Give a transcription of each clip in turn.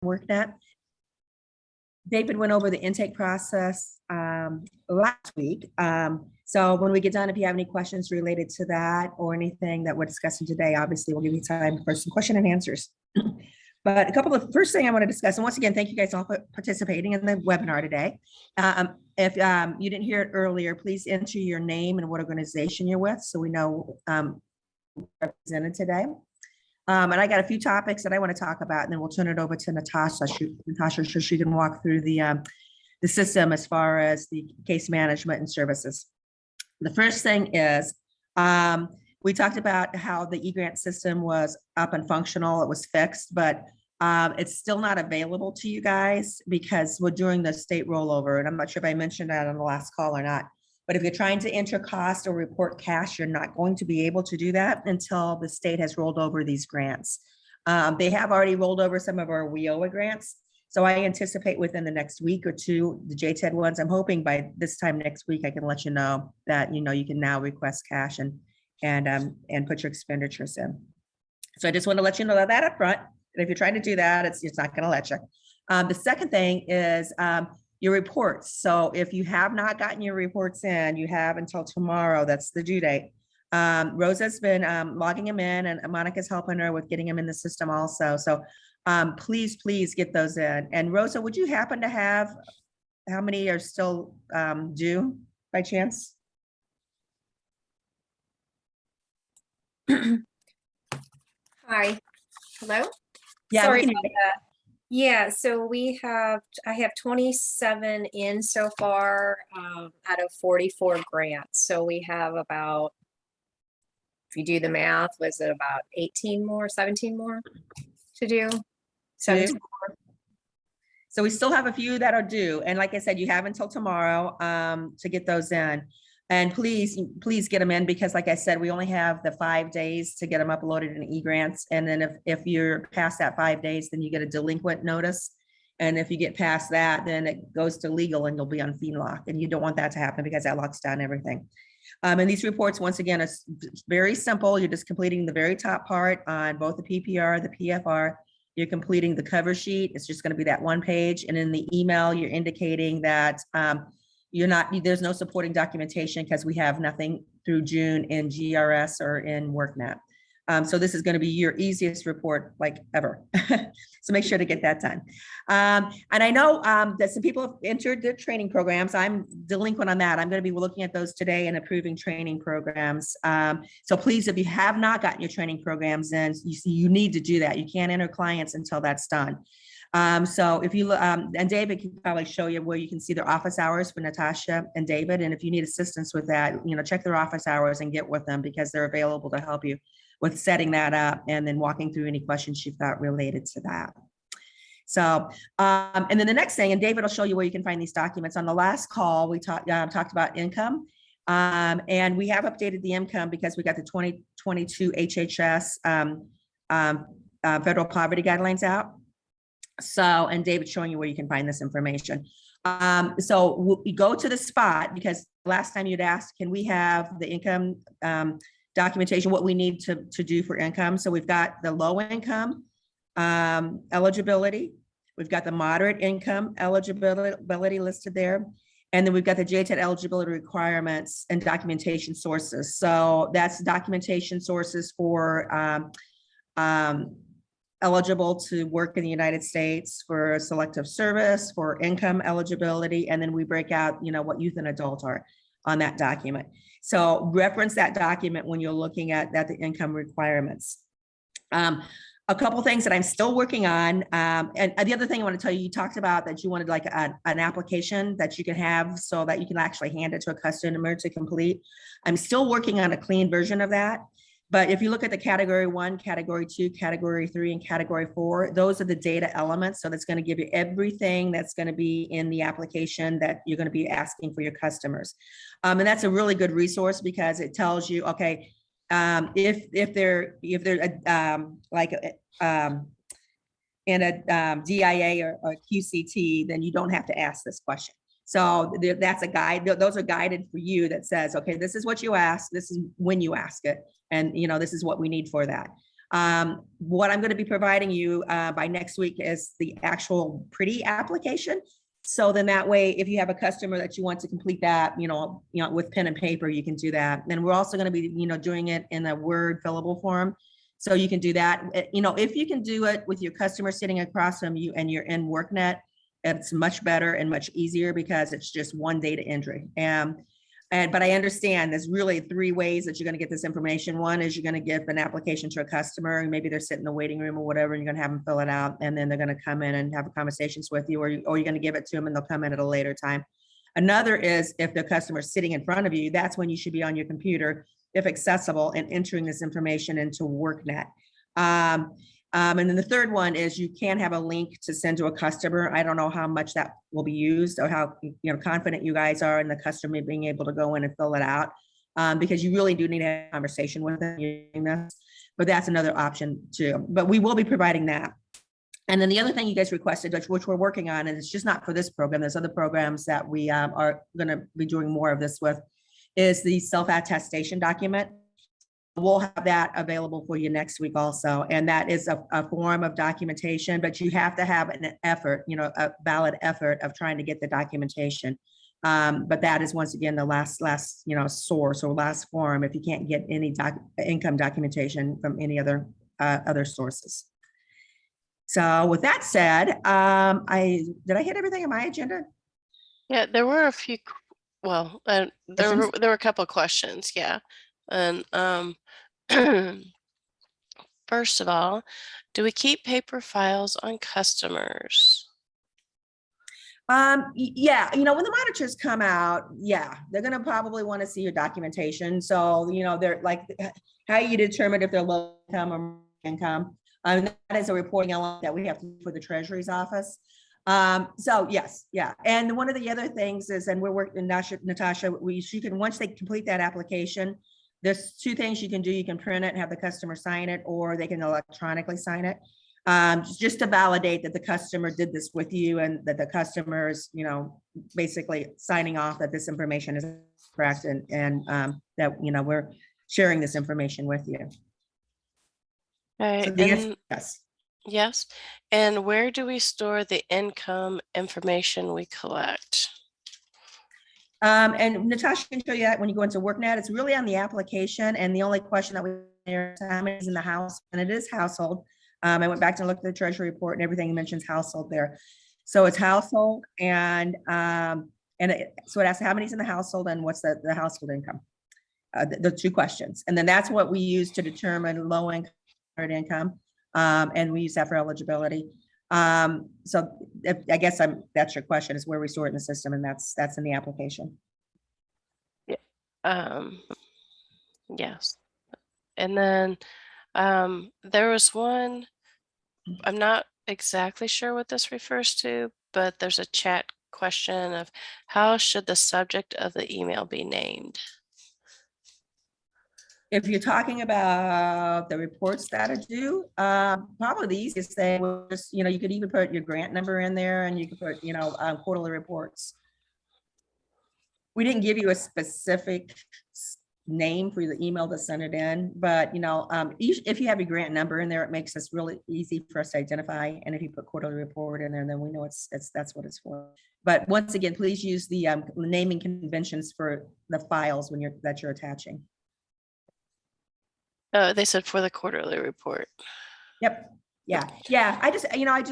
workNet. David went over the intake process last week. So when we get done, if you have any questions related to that or anything that we're discussing today, obviously we'll give you time for some question and answers. But a couple of first thing I want to discuss, and once again, thank you guys all for participating in the webinar today. If you didn't hear it earlier, please enter your name and what organization you're with so we know represented today. And I got a few topics that I want to talk about, and then we'll turn it over to Natasha so she can walk through the system as far as the case management and services. The first thing is, we talked about how the eGrant system was up and functional, it was fixed, but it's still not available to you guys because we're doing the state rollover. And I'm not sure if I mentioned that on the last call or not. But if you're trying to enter cost or report cash, you're not going to be able to do that until the state has rolled over these grants. They have already rolled over some of our WIOA grants. So I anticipate within the next week or two, the JTED ones, I'm hoping by this time next week, I can let you know that, you can now request cash and put your expenditures in. So I just want to let you know that up front. And if you're trying to do that, it's not going to let you. The second thing is, your reports. So if you have not gotten your reports in, you have until tomorrow, that's the due date. Rosa's been logging them in, and Monica's helping her with getting them in the system also. So please get those in. And Rosa, would you happen to have how many are still due by chance? Hi. Hello? Yeah, sorry about that. Yeah, so I have 27 in so far out of 44 grants. So we have about, if you do the math, was it about 17 more to do? 17 more. So we still have a few that are due. And like I said, you have until tomorrow to get those in. And please get them in, because like I said, we only have the 5 days to get them uploaded in eGrants. And then if you're past that 5 days, then you get a delinquent notice. And if you get past that, then it goes to legal and you'll be on fee lock. And you don't want that to happen because that locks down everything. And these reports, once again, are very simple. You're just completing the very top part on both the PPR, the PFR. You're completing the cover sheet. It's just going to be that one page. And in the email, you're indicating that there's no supporting documentation because we have nothing through June in GRS or in workNet. So this is going to be your easiest report like ever. So make sure to get that done. And I know that some people have entered their training programs. I'm delinquent on that. I'm going to be looking at those today and approving training programs. So please, if you have not gotten your training programs in, you need to do that. You can't enter clients until that's done. So if you and David can probably show you where you can see their office hours for Natasha and David. And if you need assistance with that, check their office hours and get with them, because they're available to help you with setting that up and then walking through any questions you've got related to that. So, and then the next thing, and David will show you where you can find these documents. On the last call, we talked about income, and we have updated the income because we got the 2022 HHS federal poverty guidelines out. So, and David's showing you where you can find this information. So we go to the spot, because last time you'd asked, can we have the income documentation, what we need to do for income? So we've got the low income eligibility. We've got the moderate income eligibility listed there. And then we've got the JTED eligibility requirements and documentation sources. So that's documentation sources for eligible to work in the United States, for selective service, for income eligibility, and then we break out, what youth and adult are on that document. So reference that document when you're looking at the income requirements. A couple things that I'm still working on, and the other thing I want to tell you, you talked about that you wanted like an application that you can have so that you can actually hand it to a customer to complete. I'm still working on a clean version of that. But if you look at the category 1, category 2, category 3, and category 4, those are the data elements. So that's going to give you everything that's going to be in the application that you're going to be asking for your customers. And that's a really good resource, because it tells you, okay, if they're like in a DIA or QCT, then you don't have to ask this question. So that's a guide. Those are guided for you that says, okay, this is what you ask. This is when you ask it. And, this is what we need for that. What I'm going to be providing you by next week is the actual pretty application. So then that way, if you have a customer that you want to complete that, with pen and paper, you can do that. And we're also going to be, doing it in a Word fillable form. So you can do that. If you can do it with your customer sitting across from you and you're in workNet, it's much better and much easier because it's just one data entry. But I understand there's really 3 ways that you're going to get this information. One is you're going to give an application to a customer, and maybe they're sitting in the waiting room or whatever, and you're going to have them fill it out, and then they're going to come in and have conversations with you, or you're going to give it to them and they'll come in at a later time. Another is if the customer is sitting in front of you, that's when you should be on your computer, if accessible, and entering this information into workNet. And then the third one is you can have a link to send to a customer. I don't know how much that will be used or how confident you guys are in the customer being able to go in and fill it out, because you really do need to have a conversation with them using this. But that's another option too. But we will be providing that. And then the other thing you guys requested, which we're working on, and it's just not for this program, there's other programs that we are going to be doing more of this with, is the self-attestation document. We'll have that available for you next week also. And that is a form of documentation, but you have to have an effort, a valid effort of trying to get the documentation. But that is, once again, the last source or last form if you can't get any income documentation from any other sources. So with that said, did I hit everything on my agenda? Yeah, there were a few, well, there were a couple of questions, yeah. And first of all, do we keep paper files on customers? Yeah, when the monitors come out, yeah, they're going to probably want to see your documentation. So, they're like, how you determine if they're low income or income. That is a reporting element that we have to do for the Treasury's office. So yes, yeah. And one of the other things is, and we're working, Natasha, you can, once they complete that application, there's 2 things you can do. You can print it and have the customer sign it, or they can electronically sign it, just to validate that the customer did this with you and that the customer is, basically signing off that this information is correct and that, we're sharing this information with you. Okay, So the answer, yes. Yes. And where do we store the income information we collect? And Natasha can show you that when you go into workNet. It's really on the application, and the only question that we is in the house, and it is household. I went back to look at the Treasury report, and everything mentions household there. So it's household, and so it asks how many's in the household and what's the household income. The 2 questions, and then that's what we use to determine low income, and we use that for eligibility. So I guess that's your question, is where we store it in the system, and that's in the application. Yeah. Yes. And then there was one, I'm not exactly sure what this refers to, but there's a chat question of how should the subject of the email be named? If you're talking about the reports that are due, probably the easiest thing was, you could even put your grant number in there, and you could put, quarterly reports. We didn't give you a specific name for the email to send it in, but if you have your grant number in there, it makes us really easy for us to identify. And if you put quarterly report in there, then we know that's what it's for. But once again, please use the naming conventions for the files that you're attaching. They said for the quarterly report. Yep. Yeah. I just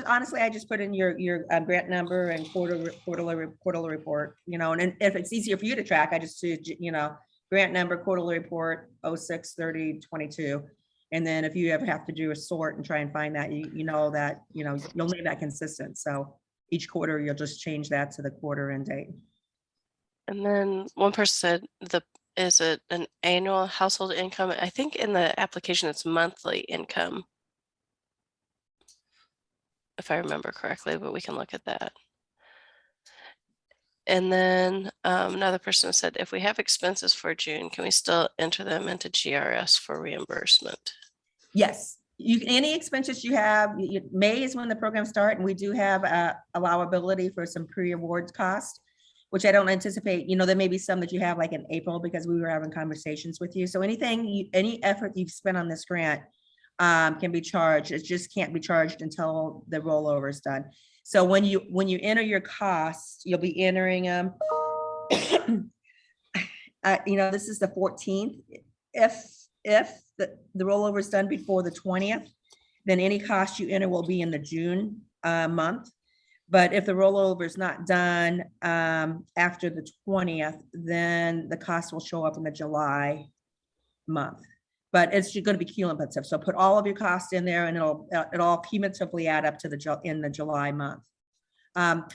honestly, I just put in your grant number and quarterly report, and if it's easier for you to track, I just do, grant number, quarterly report, 06/30/22. And then if you ever have to do a sort and try and find that, you'll leave that consistent. So each quarter, you'll just change that to the quarter end date. And then one person said, is it an annual household income? I think in the application it's monthly income, if I remember correctly, but we can look at that. And then another person said, if we have expenses for June, can we still enter them into GRS for reimbursement? Yes, any expenses you have. May is when the program starts, and we do have allowability for some pre-award costs, which I don't anticipate. There may be some that you have like in April, because we were having conversations with you. So any effort you've spent on this grant, can be charged. It just can't be charged until the rollover is done. So when you enter your costs, you'll be entering them. This is the 14th. If the rollover is done before the 20th, then any cost you enter will be in the June month. But if the rollover is not done after the 20th, then the cost will show up in the July month. But it's going to be cumulative. So put all of your costs in there, and it'll all cumulatively add up to the July month.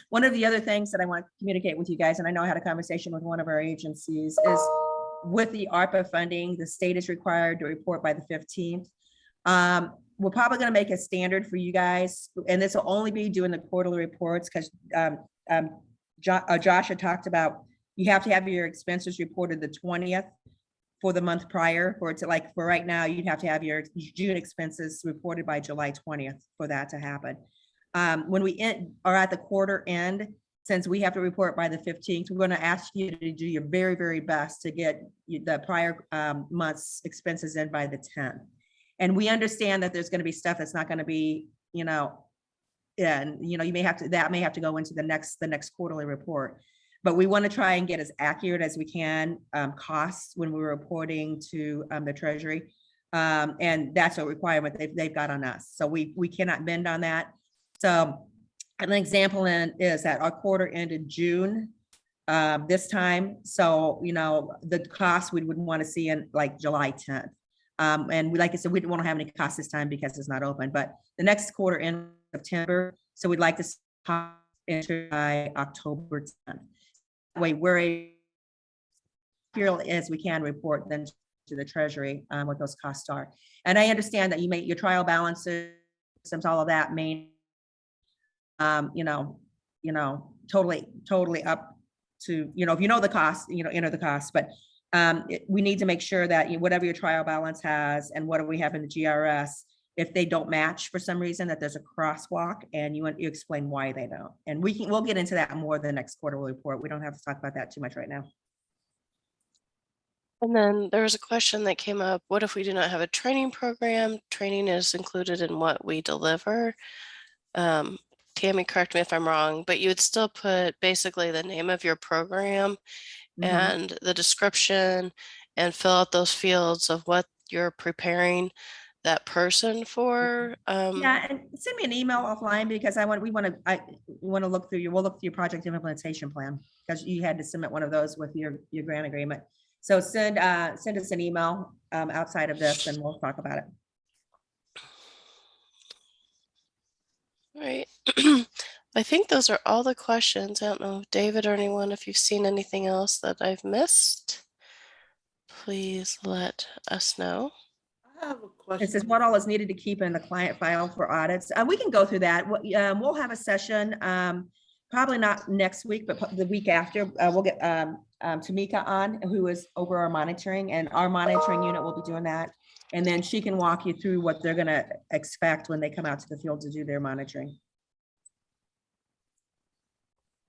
One of the other things that I want to communicate with you guys, and I know I had a conversation with one of our agencies, is with the ARPA funding, the state is required to report by the 15th. We're probably going to make a standard for you guys, and this will only be doing the quarterly reports, because Josh had talked about you have to have your expenses reported the 20th for the month prior, for it to, like, for right now, you'd have to have your June expenses reported by July 20th for that to happen. When we are at the quarter end, since we have to report by the 15th, we're going to ask you to do your very, very best to get the prior month's expenses in by the 10th. And we understand that there's going to be stuff that's not going to be, you may have to, that may have to go into the next quarterly report. But we want to try and get as accurate as we can costs when we're reporting to the Treasury. And that's a requirement they've got on us. So we cannot bend on that. So an example is that our quarter ended June this time. So, the cost we would want to see in like July 10th. And like I said, we didn't want to have any costs this time because it's not open, but the next quarter in September. So we'd like to enter by October 10th. That way we're here as we can report then to the Treasury what those costs are. And I understand that you make your trial balances, all of that may totally up to, if you know the cost, enter the cost, but we need to make sure that whatever your trial balance has and what do we have in the GRS, if they don't match for some reason, that there's a crosswalk, and you explain why they don't. And we'll get into that more the next quarterly report. We don't have to talk about that too much right now. And then there was a question that came up. What if we do not have a training program? Training is included in what we deliver. Tammy, correct me if I'm wrong, but you would still put basically the name of your program and the description, and fill out those fields of what you're preparing that person for. Yeah, and send me an email offline, because we want to look through we'll look through your project implementation plan, because you had to submit one of those with your grant agreement. So send us an email outside of this, and we'll talk about it. All right. I think those are all the questions. I don't know, David or anyone, if you've seen anything else that I've missed, please let us know. I have a question. It says what all is needed to keep in the client file for audits. We can go through that. We'll have a session, probably not next week, but the week after. We'll get Tamika on, who is over our monitoring, and our monitoring unit will be doing that. And then she can walk you through what they're going to expect when they come out to the field to do their monitoring.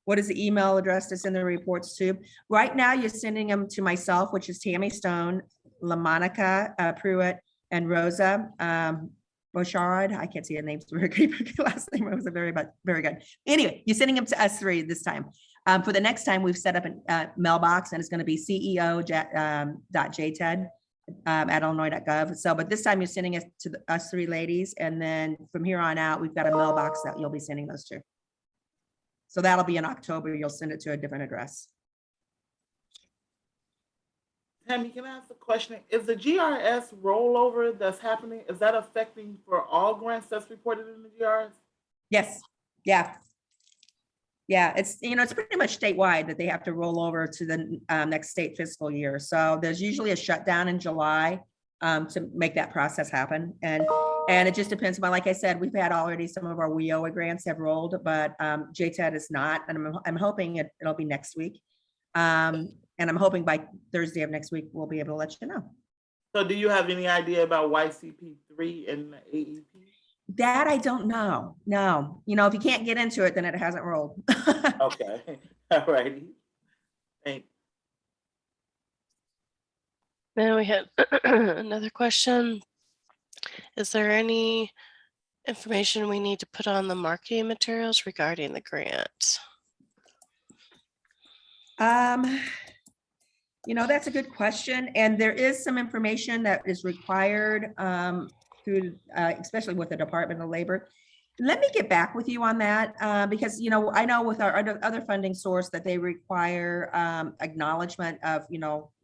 What is the email address that's in the reports too? Right now, you're sending them to myself, which is Tammy Stone, LaMonica Pruitt, and Rosa Bouchard. I can't see her names very good. Last name Rosa, very good. Anyway, you're sending them to us three this time. For the next time, we've set up a mailbox, and it's going to be ceo.jted at illinois.gov. So, but this time you're sending it to us three ladies, and then from here on out, we've got a mailbox that you'll be sending those to. So that'll be in October. You'll send it to a different address. Tammy, can I ask a question? Is the GRS rollover that's happening, is that affecting for all grants that's reported in the GRS? Yes. Yeah. Yeah, it's it's pretty much statewide that they have to roll over to the next state fiscal year. So there's usually a shutdown in July to make that process happen. And it just depends. But like I said, we've had already some of our WIOA grants have rolled, but JTED is not. And I'm hoping it'll be next week. And I'm hoping by Thursday of next week, we'll be able to let you know. So do you have any idea about YCP3 and the AEP? That I don't know. No, if you can't get into it, then it hasn't rolled. Okay. All righty. Thanks. Then we had another question. Is there any information we need to put on the marketing materials regarding the grant? That's a good question. And there is some information that is required through, especially with the Department of Labor. Let me get back with you on that because, I know with our other funding source that they require acknowledgement of,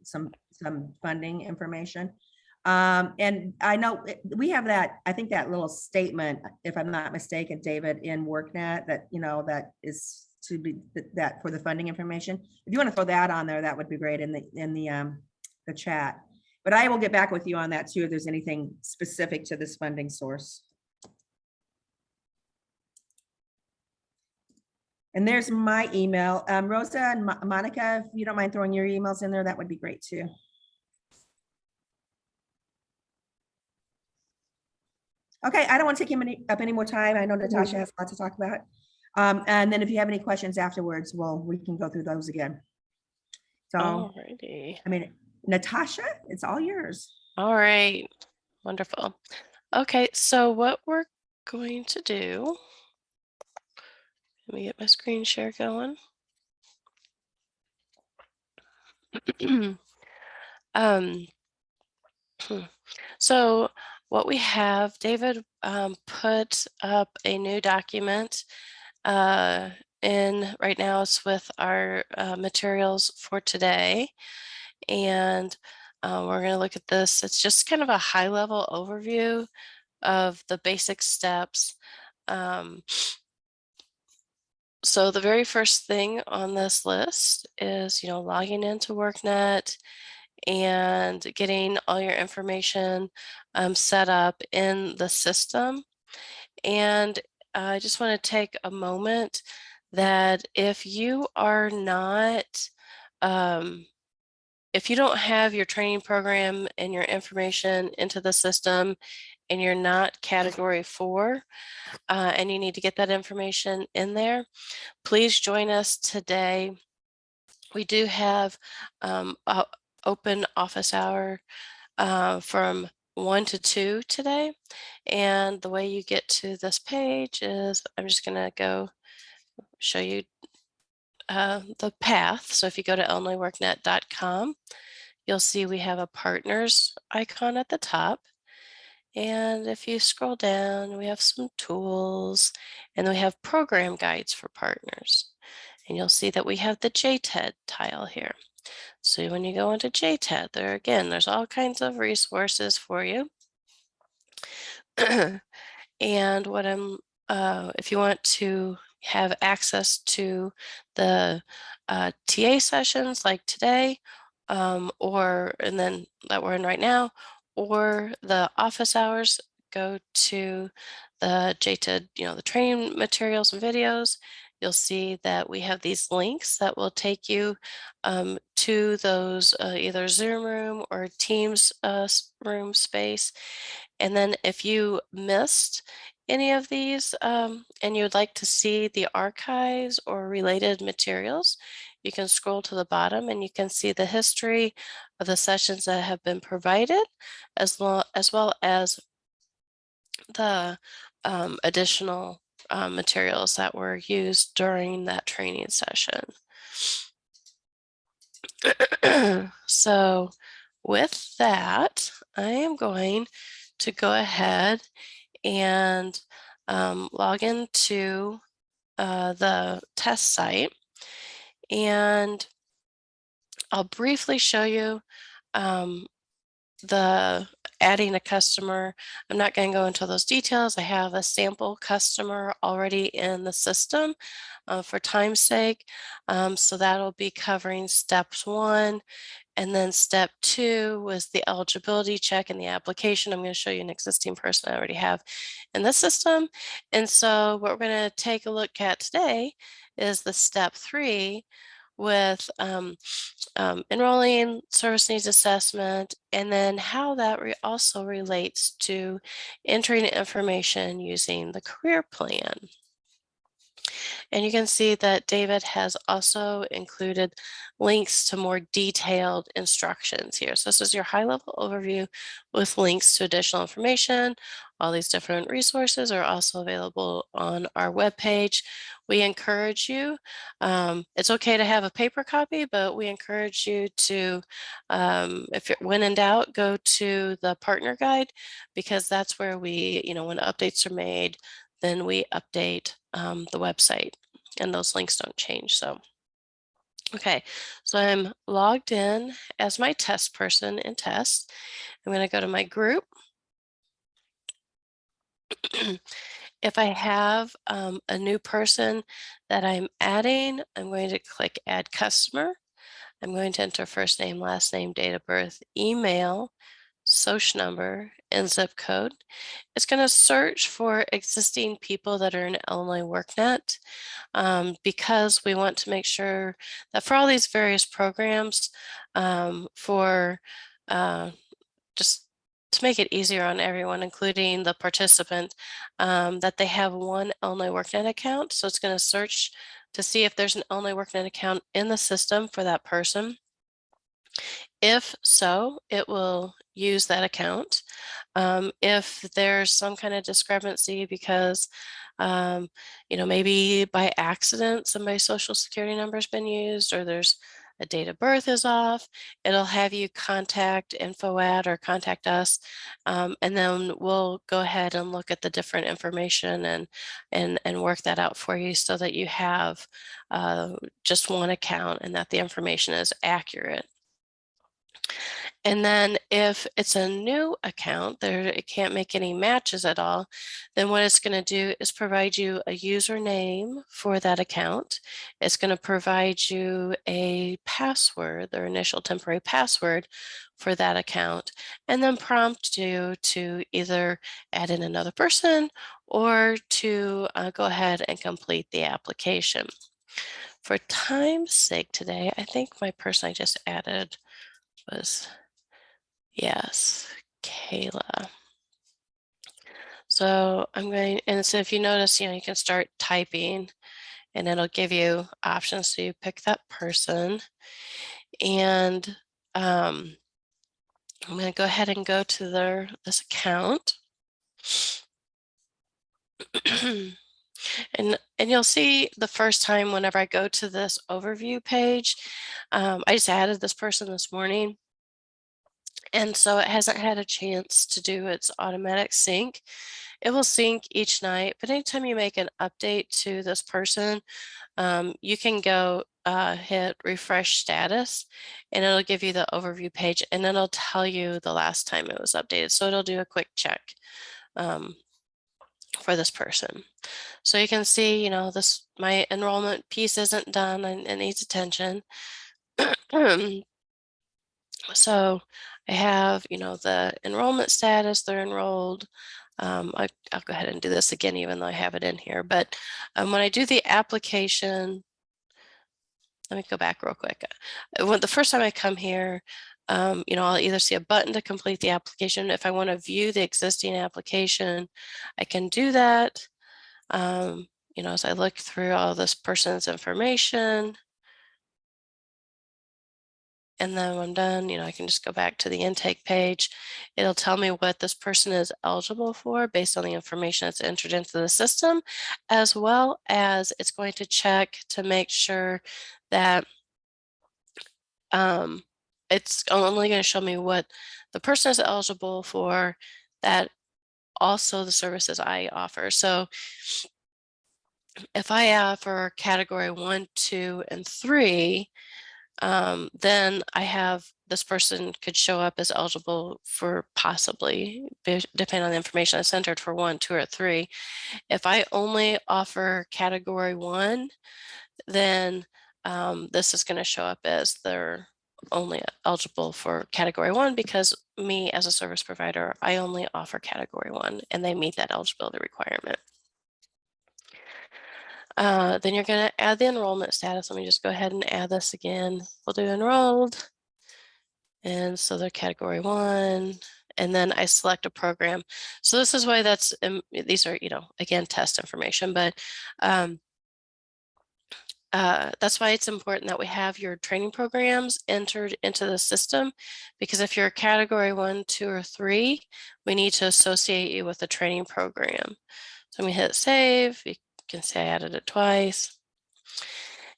some funding information. And I know we have that, I think that little statement, if I'm not mistaken, David, in workNet that, that is to be that for the funding information. If you want to throw that on there, that would be great in the chat. But I will get back with you on that too, if there's anything specific to this funding source. And there's my email. Rosa and Monica, if you don't mind throwing your emails in there, that would be great too. Okay, I don't want to take up any more time. I know Natasha has a lot to talk about. And then if you have any questions afterwards, well, we can go through those again. So, Alrighty. I mean, Natasha, it's all yours. All right. Wonderful. Okay, so what we're going to do, let me get my screen share going. So what we have, David put up a new document in right now. It's with our materials for today. And we're going to look at this. It's just kind of a high level overview of the basic steps. So the very first thing on this list is, logging into workNet and getting all your information set up in the system. And I just want to take a moment that if you are not, if you don't have your training program and your information into the system and you're not category 4 and you need to get that information in there, please join us today. We do have open office hour from 1 to 2 today. And the way you get to this page is, I'm just going to go show you the path. So if you go to illinoisworknet.com, you'll see we have a partners icon at the top. And if you scroll down, we have some tools and we have program guides for partners. And you'll see that we have the JTED tile here. So when you go into JTED, there's all kinds of resources for you. And what if you want to have access to the TA sessions like today, and then that we're in right now, or the office hours, go to the JTED, the training materials and videos. You'll see that we have these links that will take you to those either Zoom room or Teams room space. And then if you missed any of these and you'd like to see the archives or related materials, you can scroll to the bottom and you can see the history of the sessions that have been provided, as well as the additional materials that were used during that training session. So with that, I am going to go ahead and log into the test site, and I'll briefly show you the adding a customer. I'm not going to go into those details. I have a sample customer already in the system for time's sake. So that'll be covering steps 1. And then step 2 was the eligibility check in the application. I'm going to show you an existing person I already have in the system. And so what we're going to take a look at today is the step 3 with enrolling, service needs assessment, and then how that also relates to entering information using the career plan. And you can see that David has also included links to more detailed instructions here. So this is your high-level overview with links to additional information. All these different resources are also available on our webpage. We encourage you, it's okay to have a paper copy, but we encourage you to, if you're, when in doubt, go to the partner guide, because that's where we, when updates are made, then we update the website and those links don't change. So, okay, so I'm logged in as my test person in test. I'm going to go to my group. If I have a new person that I'm adding, I'm going to click add customer. I'm going to enter first name, last name, date of birth, email, social number, and zip code. It's going to search for existing people that are in Illinois WorkNet, because we want to make sure that for all these various programs, for just to make it easier on everyone, including the participant, that they have one Illinois WorkNet account. So it's going to search to see if there's an Illinois WorkNet account in the system for that person. If so, it will use that account. If there's some kind of discrepancy because, maybe by accident somebody's social security number has been used, or there's a date of birth is off, it'll have you contact InfoAd or contact us, and then we'll go ahead and look at the different information and work that out for you so that you have just one account and that the information is accurate. And then if it's a new account, it can't make any matches at all, then what it's going to do is provide you a username for that account. It's going to provide you a password, their initial temporary password for that account, and then prompt you to either add in another person or to go ahead and complete the application. For time's sake today, I think my person I just added was, yes, Kayla. So I'm going, and so if you notice, you can start typing and it'll give you options. So you pick that person, and I'm going to go ahead and go to this account. And you'll see the first time whenever I go to this overview page, I just added this person this morning. And so it hasn't had a chance to do its automatic sync. It will sync each night, but anytime you make an update to this person, you can go hit refresh status, and it'll give you the overview page, and then it'll tell you the last time it was updated. So it'll do a quick check for this person. So you can see, my enrollment piece isn't done and it needs attention. So I have, the enrollment status, they're enrolled. I'll go ahead and do this again, even though I have it in here. But when I do the application, let me go back real quick. When the first time I come here, I'll either see a button to complete the application. If I want to view the existing application, I can do that. As I look through all this person's information, and then when I'm done, I can just go back to the intake page. It'll tell me what this person is eligible for based on the information that's entered into the system, as well as it's going to check to make sure that it's only going to show me what the person is eligible for, that also the services I offer. So if I offer category 1, 2, and 3, then I have this person could show up as eligible for possibly, depending on the information that's entered, for 1, 2, or 3. If I only offer category 1, then this is going to show up as they're only eligible for category 1, because me as a service provider, I only offer category 1 and they meet that eligibility requirement. Then you're going to add the enrollment status. Let me just go ahead and add this again. We'll do enrolled. And so they're category 1. And then I select a program. So this is why these are, again, test information, but that's why it's important that we have your training programs entered into the system, because if you're a category 1, 2, or 3, we need to associate you with a training program. So we hit save. You can say I added it twice.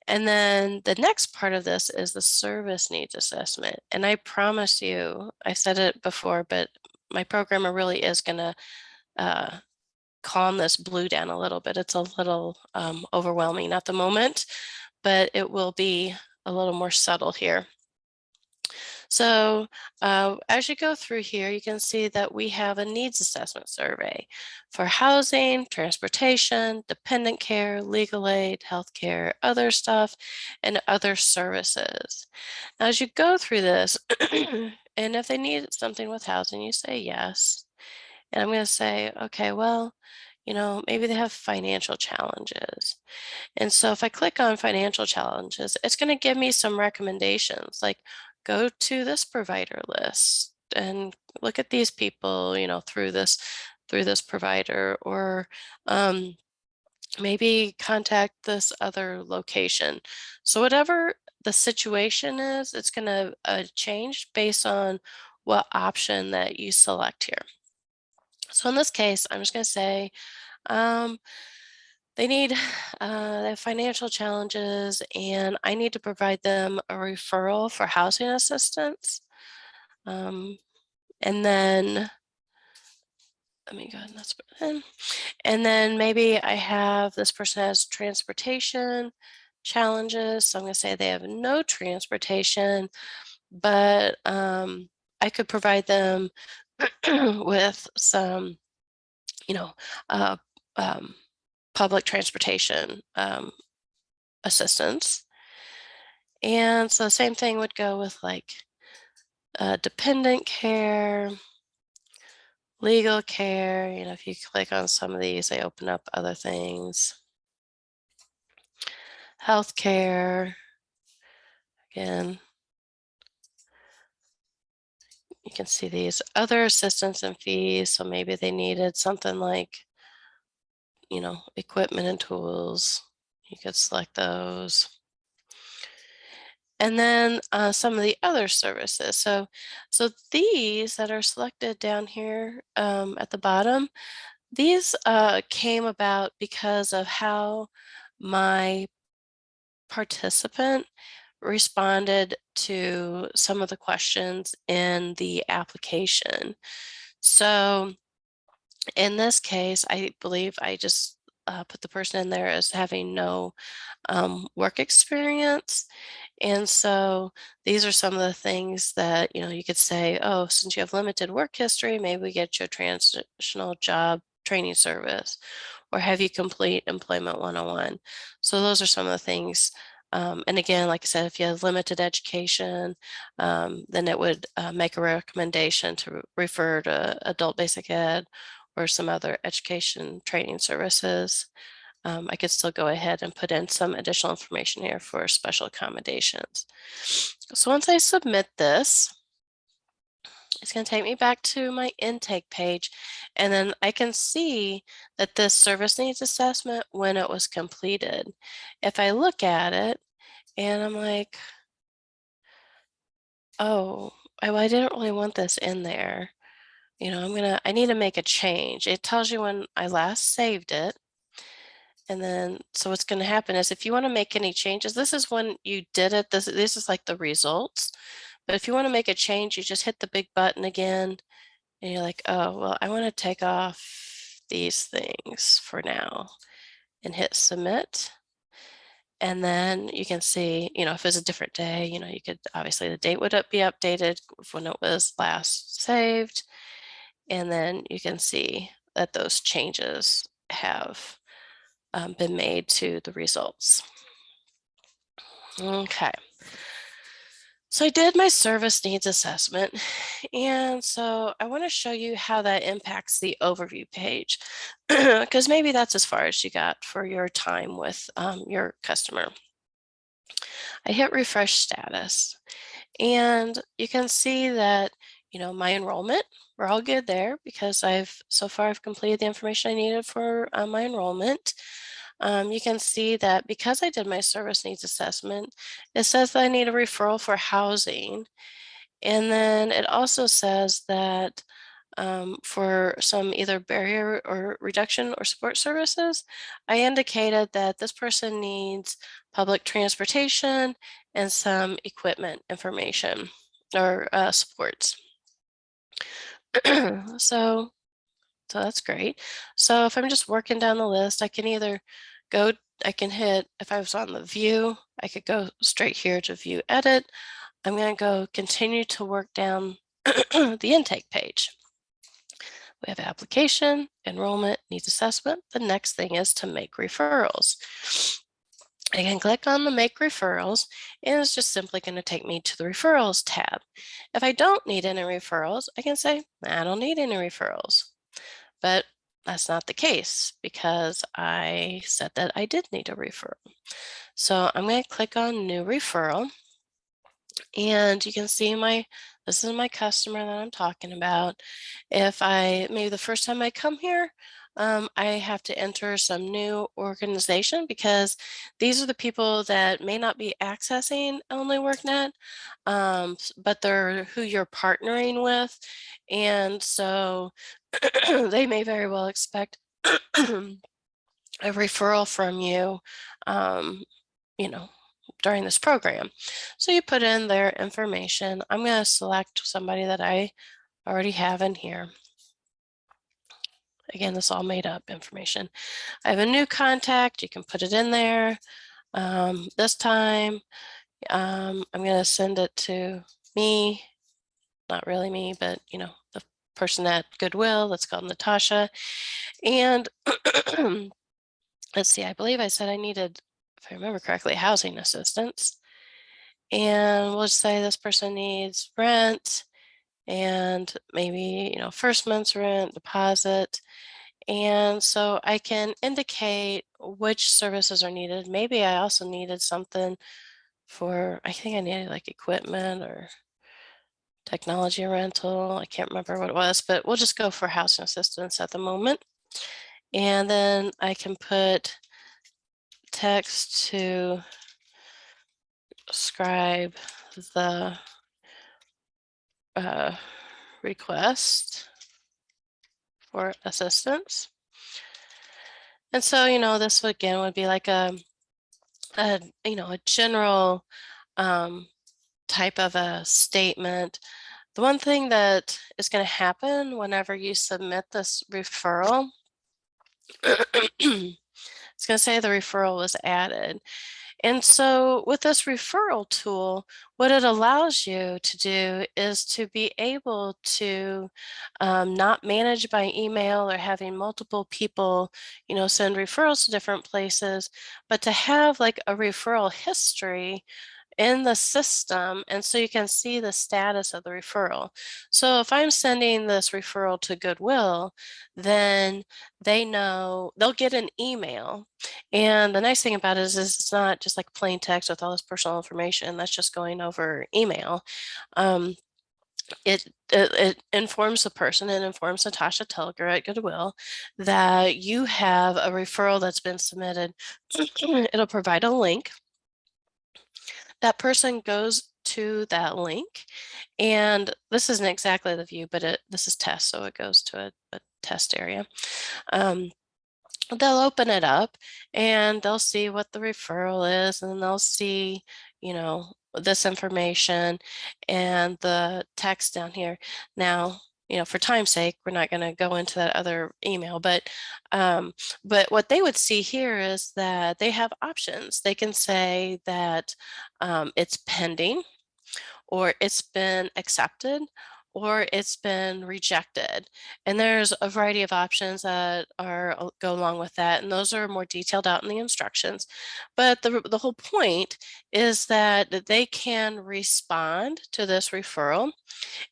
And then the next part of this is the service needs assessment. And I promise you, I said it before, but my programmer really is going to calm this blue down a little bit. It's a little overwhelming at the moment, but it will be a little more subtle here. So as you go through here, you can see that we have a needs assessment survey for housing, transportation, dependent care, legal aid, healthcare, other stuff, and other services. Now, as you go through this, and if they need something with housing, you say yes. And I'm going to say, okay, well, you know, maybe they have financial challenges. And so if I click on financial challenges, it's going to give me some recommendations, like go to this provider list and look at these people, you know, through this provider, or maybe contact this other location. So whatever the situation is, it's going to change based on what option that you select here. So in this case, I'm just going to say they need they have financial challenges, and I need to provide them a referral for housing assistance. And then let me go ahead and let's put it in. And then maybe I have this person has transportation challenges. So I'm going to say they have no transportation, but I could provide them with some, you know, public transportation assistance. And so the same thing would go with like dependent care, legal care. You know, if you click on some of these, they open up other things. Healthcare, again, you can see these other assistance and fees. So maybe they needed something like, you know, equipment and tools. You could select those. And then some of the other services. So these that are selected down here at the bottom, these came about because of how my participant responded to some of the questions in the application. So in this case, I believe I just put the person in there as having no work experience. And so these are some of the things that, you know, you could say, oh, since you have limited work history, maybe we get you a transitional job training service, or have you complete Employment 101. So those are some of the things. And again, like I said, if you have limited education, then it would make a recommendation to refer to Adult Basic Ed or some other education training services. I could still go ahead and put in some additional information here for special accommodations. So once I submit this, it's going to take me back to my intake page, and then I can see that this service needs assessment, when it was completed. If I look at it and I'm like, oh, I didn't really want this in there. You know, I need to make a change. It tells you when I last saved it. And then, so what's going to happen is if you want to make any changes, this is when you did it. This is like the results. But if you want to make a change, you just hit the big button again. And you're like, oh, well, I want to take off these things for now, and hit submit. And then you can see, you know, if it's a different day, you know, you could, obviously the date would be updated when it was last saved. And then you can see that those changes have been made to the results. Okay. So I did my service needs assessment, and so I want to show you how that impacts the overview page, because maybe that's as far as you got for your time with your customer. I hit refresh status, and you can see that, you know, my enrollment, we're all good there because so far I've completed the information I needed for my enrollment. you can see that because I did my service needs assessment, it says that I need a referral for housing. And then it also says that for some either barrier or reduction or support services, I indicated that this person needs public transportation and some equipment information or supports. So that's great. So if I'm just working down the list, I can either go, I can hit, if I was on the view, I could go straight here to view edit. I'm going to go continue to work down the intake page. We have application, enrollment, needs assessment. The next thing is to make referrals. I can click on the make referrals and it's just simply going to take me to the referrals tab. If I don't need any referrals, I can say, I don't need any referrals. But that's not the case because I said that I did need a referral. So I'm going to click on new referral and you can see this is my customer that I'm talking about. If maybe the first time I come here, I have to enter some new organization because these are the people that may not be accessing only workNet, but they're who you're partnering with. And so they may very well expect a referral from you, you know, during this program. So you put in their information. I'm going to select somebody that I already have in here. Again, this is all made up information. I have a new contact. You can put it in there. This time, I'm going to send it to me. Not really me, but the person at Goodwill. Let's call Natasha. And let's see, I believe I said I needed, if I remember correctly, housing assistance. And we'll just say this person needs rent and maybe, first month's rent, deposit. And so I can indicate which services are needed. Maybe I also needed something for, I think I needed like equipment or technology rental. I can't remember what it was, but we'll just go for housing assistance at the moment. And then I can put text to describe the request for assistance. And so, this again would be like a general type of a statement. The one thing that is going to happen whenever you submit this referral, it's going to say the referral was added. And so with this referral tool, what it allows you to do is to be able to not manage by email or having multiple people, send referrals to different places, but to have like a referral history in the system. And so you can see the status of the referral. So if I'm sending this referral to Goodwill, then they know they'll get an email. And the nice thing about it is it's not just like plain text with all this personal information that's just going over email. It informs the person, it informs Natasha Telger at Goodwill that you have a referral that's been submitted. It'll provide a link. That person goes to that link, and this isn't exactly the view, but this is test, so it goes to a test area. They'll open it up and they'll see what the referral is, and they'll see, this information and the text down here. Now, for time's sake, we're not going to go into that other email, but what they would see here is that they have options. They can say that it's pending, or it's been accepted, or it's been rejected. And there's a variety of options that go along with that. And those are more detailed out in the instructions. But the whole point is that they can respond to this referral,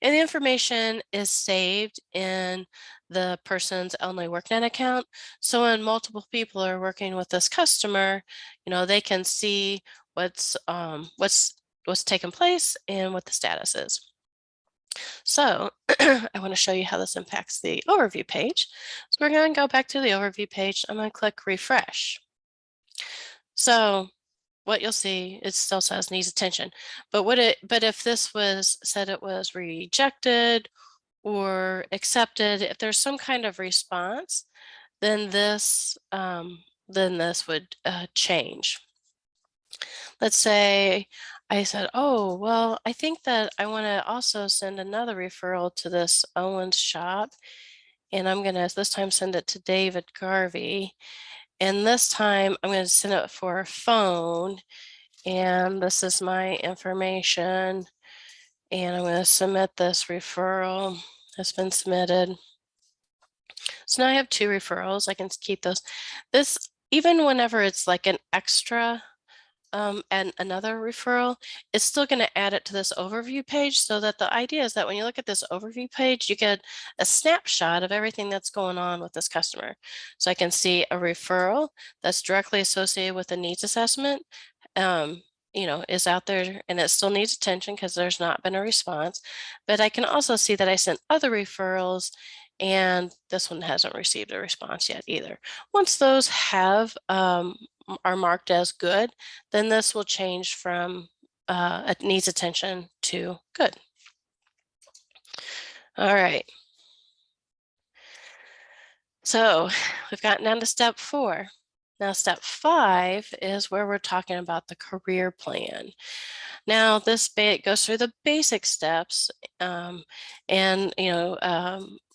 and the information is saved in the person's only workNet account. So when multiple people are working with this customer, they can see what's taken place and what the status is. So I want to show you how this impacts the overview page. So we're going to go back to the overview page. I'm going to click refresh. So what you'll see, it still says needs attention, but if this was said it was rejected or accepted, if there's some kind of response, then this would change. Let's say I said, oh, well, I think that I want to also send another referral to this Owens shop. And I'm going to this time send it to David Garvey. And this time I'm going to send it for a phone. And this is my information. And I'm going to submit this referral. Has been submitted. So now I have 2 referrals. I can keep those. This, even whenever it's like an extra and another referral, it's still going to add it to this overview page, so that the idea is that when you look at this overview page, you get a snapshot of everything that's going on with this customer. So I can see a referral that's directly associated with a needs assessment, is out there, and it still needs attention because there's not been a response. But I can also see that I sent other referrals, and this one hasn't received a response yet either. Once those are marked as good, then this will change from it needs attention to good. All right. So we've gotten down to step 4. Now, step 5 is where we're talking about the career plan. Now, this goes through the basic steps, and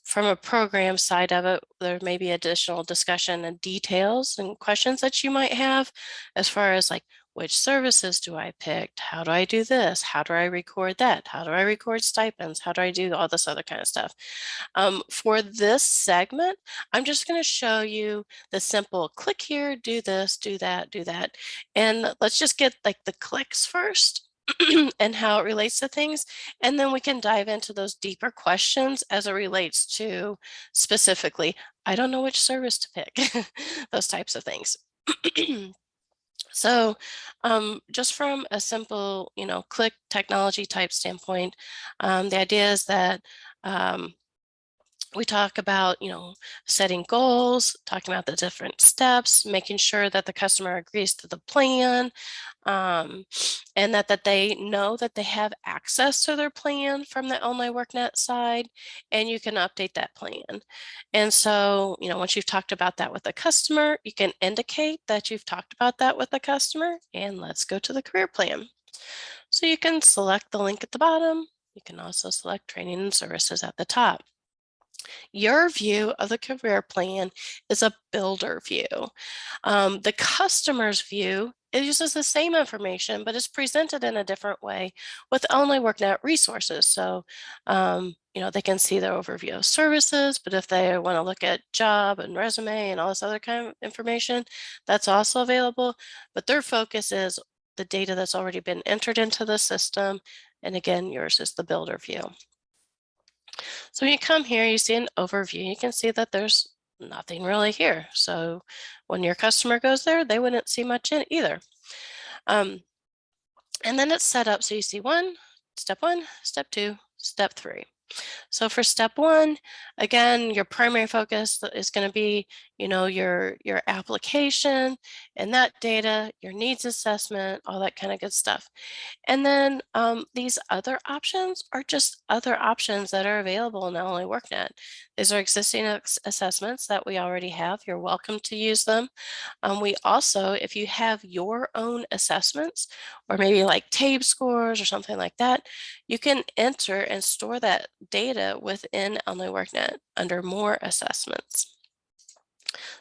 from a program side of it, there may be additional discussion and details and questions that you might have as far as like, which services do I pick? How do I do this? How do I record that? How do I record stipends? How do I do all this other kind of stuff? For this segment, I'm just going to show you the simple click here, do this, do that, do that. And let's just get like the clicks first and how it relates to things. And then we can dive into those deeper questions as it relates to specifically, I don't know which service to pick, those types of things. So just from a simple, click technology type standpoint, the idea is that we talk about, setting goals, talking about the different steps, making sure that the customer agrees to the plan, and that they know that they have access to their plan from the online worknet side, and you can update that plan. And so, once you've talked about that with the customer, you can indicate that you've talked about that with the customer, and let's go to the career plan. So you can select the link at the bottom. You can also select training and services at the top. Your view of the career plan is a builder view. The customer's view, it uses the same information, but it's presented in a different way with only worknet resources. So, they can see the overview of services, but if they want to look at job and resume and all this other kind of information, that's also available. But their focus is the data that's already been entered into the system. And again, yours is the builder view. So when you come here, you see an overview. You can see that there's nothing really here. So when your customer goes there, they wouldn't see much in it either. And then it's set up so you see step 1, step 2, step 3. So for step 1, again, your primary focus is going to be, your application and that data, your needs assessment, all that kind of good stuff. And then these other options are just other options that are available in Only WorkNet. These are existing assessments that we already have. You're welcome to use them. We also, if you have your own assessments, or maybe like TABE scores or something like that, you can enter and store that data within Only WorkNet under More Assessments.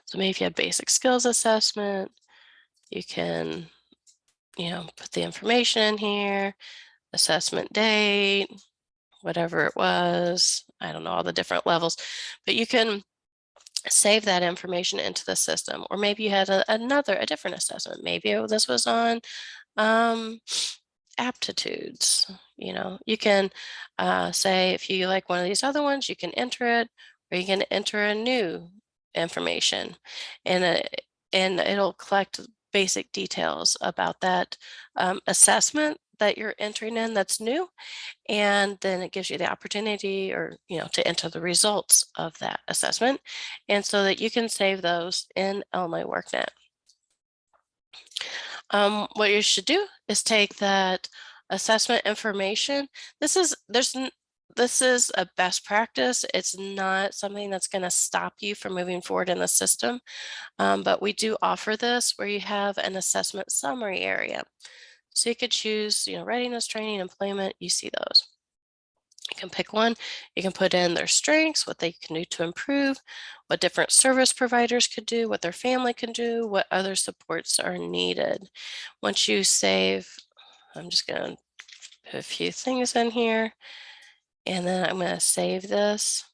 So maybe if you have basic skills assessment, you can put the information in here, assessment date, whatever it was. I don't know all the different levels, but you can save that information into the system. Or maybe you had a different assessment. Maybe this was on aptitudes. You can say if you like one of these other ones, you can enter it, or you can enter a new information, and it'll collect basic details about that assessment that you're entering in that's new, and then it gives you the opportunity to enter the results of that assessment, and so that you can save those in Only WorkNet. What you should do is take that assessment information. This is a best practice. It's not something that's going to stop you from moving forward in the system. But we do offer this where you have an assessment summary area. So you could choose, readiness, training, employment, you see those. You can pick one, you can put in their strengths, what they can do to improve, what different service providers could do, what their family can do, what other supports are needed. Once you save, I'm just going to put a few things in here, and then I'm going to save this.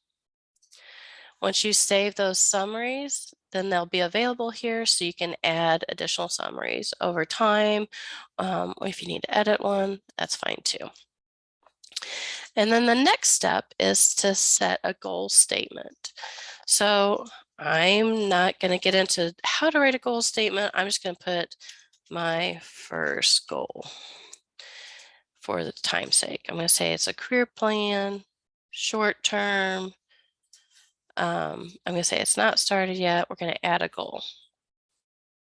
Once you save those summaries, then they'll be available here so you can add additional summaries over time. If you need to edit one, that's fine too. And then the next step is to set a goal statement. So I'm not going to get into how to write a goal statement. I'm just going to put my first goal for the time's sake. I'm going to say it's a career plan, short term. I'm going to say it's not started yet. We're going to add a goal.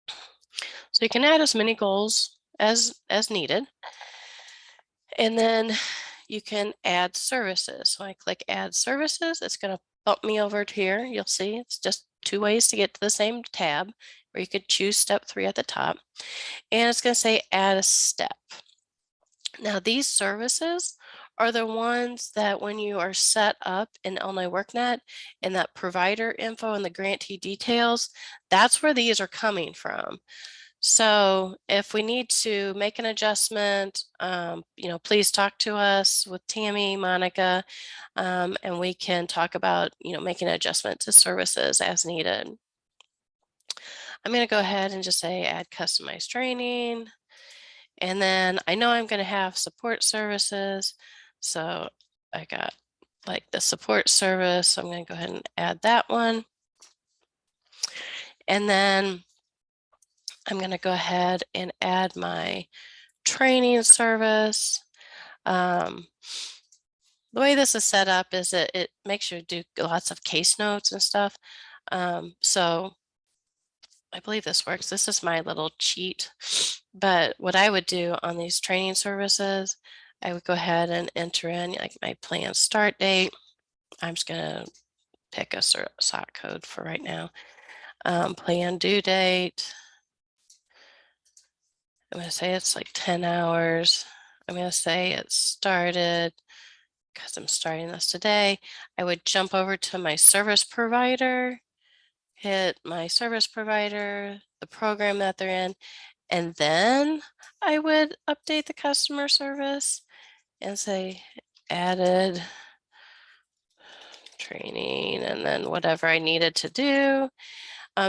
So you can add as many goals as needed. And then you can add services. So I click add services. It's going to bump me over to here. You'll see it's just 2 ways to get to the same tab, where you could choose step 3 at the top. And it's going to say add a step. Now these services are the ones that when you are set up in Illinois WorkNet and that provider info and the grantee details, that's where these are coming from. So if we need to make an adjustment, please talk to us with Tammy, Monica, and we can talk about, making an adjustment to services as needed. I'm going to go ahead and just say add customized training. And then I know I'm going to have support services. So I got like the support service. So I'm going to go ahead and add that one. And then I'm going to go ahead and add my training service. The way this is set up is that it makes you do lots of case notes and stuff. So I believe this works. This is my little cheat. But what I would do on these training services, I would go ahead and enter in like my plan start date. I'm just going to pick a SOC code for right now. Plan due date. I'm going to say it's like 10 hours. I'm going to say it started because I'm starting this today. I would jump over to my service provider, hit my service provider, the program that they're in, and then I would update the customer service and say added training and then whatever I needed to do.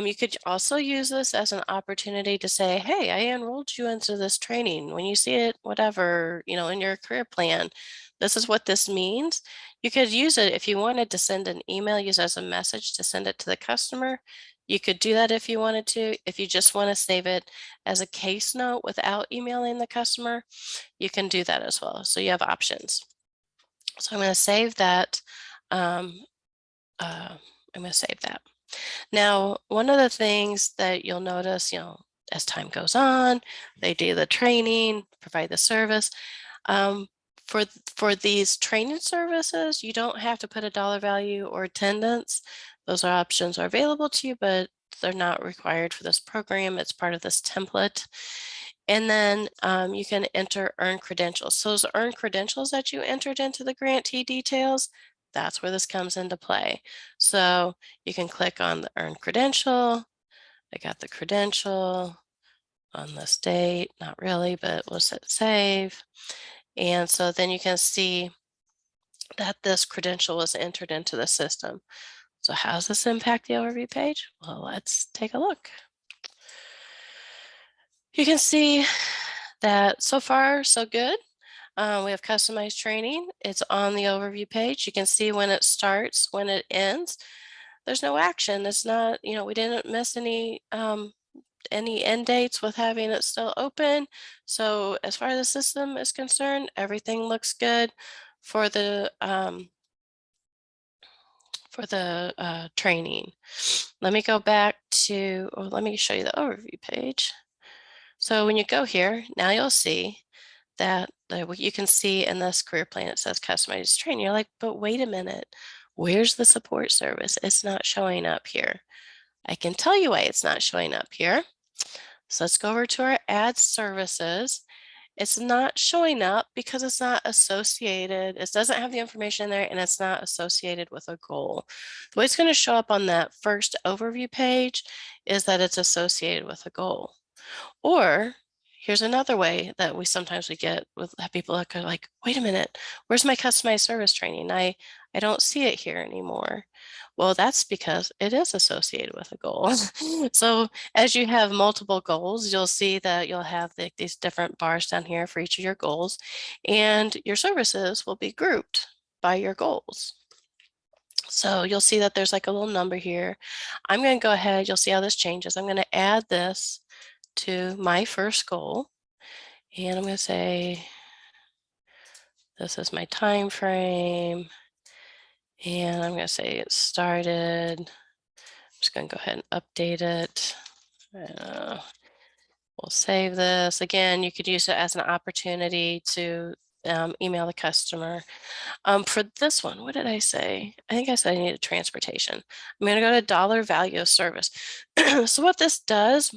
You could also use this as an opportunity to say, hey, I enrolled you into this training. When you see it, whatever, in your career plan, this is what this means. You could use it if you wanted to send an email, use it as a message to send it to the customer. You could do that if you wanted to. If you just want to save it as a case note without emailing the customer, you can do that as well. So you have options. So I'm going to save that. I'm going to save that. Now, one of the things that you'll notice, as time goes on, they do the training, provide the service. For these training services, you don't have to put a dollar value or attendance. Those options are available to you, but they're not required for this program. It's part of this template. And then you can enter earned credentials. So those earned credentials that you entered into the grantee details, that's where this comes into play. So you can click on the earned credential. I got the credential on this date, not really, but we'll set save. And so then you can see that this credential was entered into the system. So how does this impact the overview page? Well, let's take a look. You can see that so far, so good. We have customized training. It's on the overview page. You can see when it starts, when it ends. There's no action. It's not, we didn't miss any end dates with having it still open. So as far as the system is concerned, everything looks good for the training. Let me go back to, or let me show you the overview page. So when you go here, now you'll see that what you can see in this career plan, it says customized training. You're like, but wait a minute, where's the support service? It's not showing up here. I can tell you why it's not showing up here. So let's go over to our add services. It's not showing up because it's not associated. It doesn't have the information there and it's not associated with a goal. The way it's going to show up on that first overview page is that it's associated with a goal. Or here's another way that we sometimes get with people that are like, wait a minute, where's my customized service training? I don't see it here anymore. Well, that's because it is associated with a goal. So as you have multiple goals, you'll see that you'll have these different bars down here for each of your goals, and your services will be grouped by your goals. So you'll see that there's like a little number here. I'm going to go ahead, you'll see how this changes. I'm going to add this to my first goal, and I'm going to say this is my time frame, and I'm going to say it started. I'm just going to go ahead and update it. We'll save this. Again, you could use it as an opportunity to email the customer. For this one, what did I say? I think I said I needed transportation. I'm going to go to dollar value of service. So what this does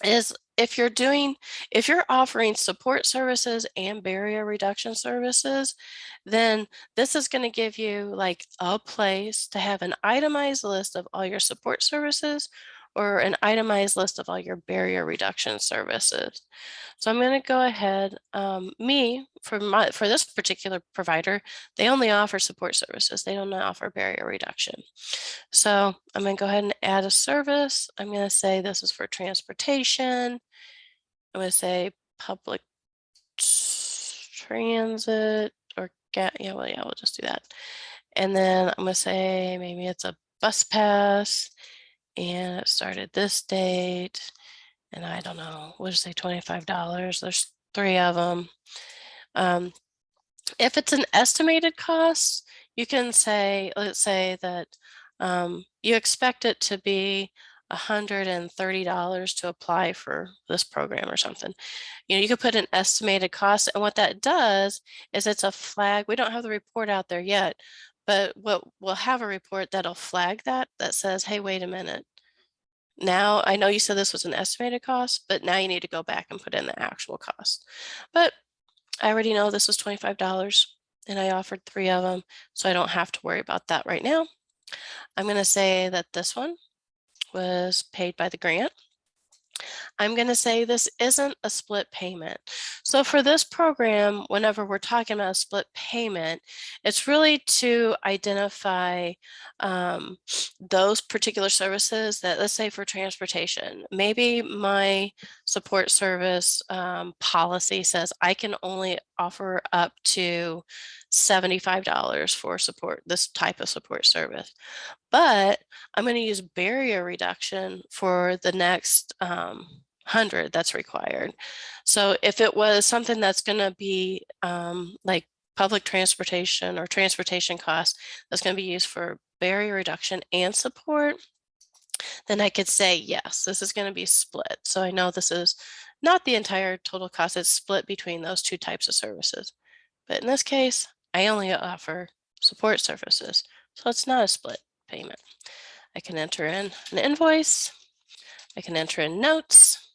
is if you're offering support services and barrier reduction services, then this is going to give you like a place to have an itemized list of all your support services or an itemized list of all your barrier reduction services. So I'm going to go ahead, for this particular provider, they only offer support services. They don't offer barrier reduction. So I'm going to go ahead and add a service. I'm going to say this is for transportation. I'm going to say public transit or we'll just do that. And then I'm going to say maybe it's a bus pass and it started this date. And I don't know, we'll just say $25. There's 3 of them. If it's an estimated cost, you can say, let's say that you expect it to be $130 to apply for this program or something. You could put an estimated cost, and what that does is it's a flag. We don't have the report out there yet, but we'll have a report that'll flag that says, hey, wait a minute. Now, I know you said this was an estimated cost, but now you need to go back and put in the actual cost. But I already know this was $25 and I offered 3 of them, so I don't have to worry about that right now. I'm going to say that this one was paid by the grant. I'm going to say this isn't a split payment. So for this program, whenever we're talking about a split payment, it's really to identify those particular services that, let's say for transportation, maybe my support service policy says I can only offer up to $75 for support, this type of support service. But I'm going to use barrier reduction for the next 100 that's required. So if it was something that's going to be like public transportation or transportation costs that's going to be used for barrier reduction and support, then I could say, yes, this is going to be split. So I know this is not the entire total cost, it's split between those 2 types of services. But in this case, I only offer support services, so it's not a split payment. I can enter in an invoice, I can enter in notes,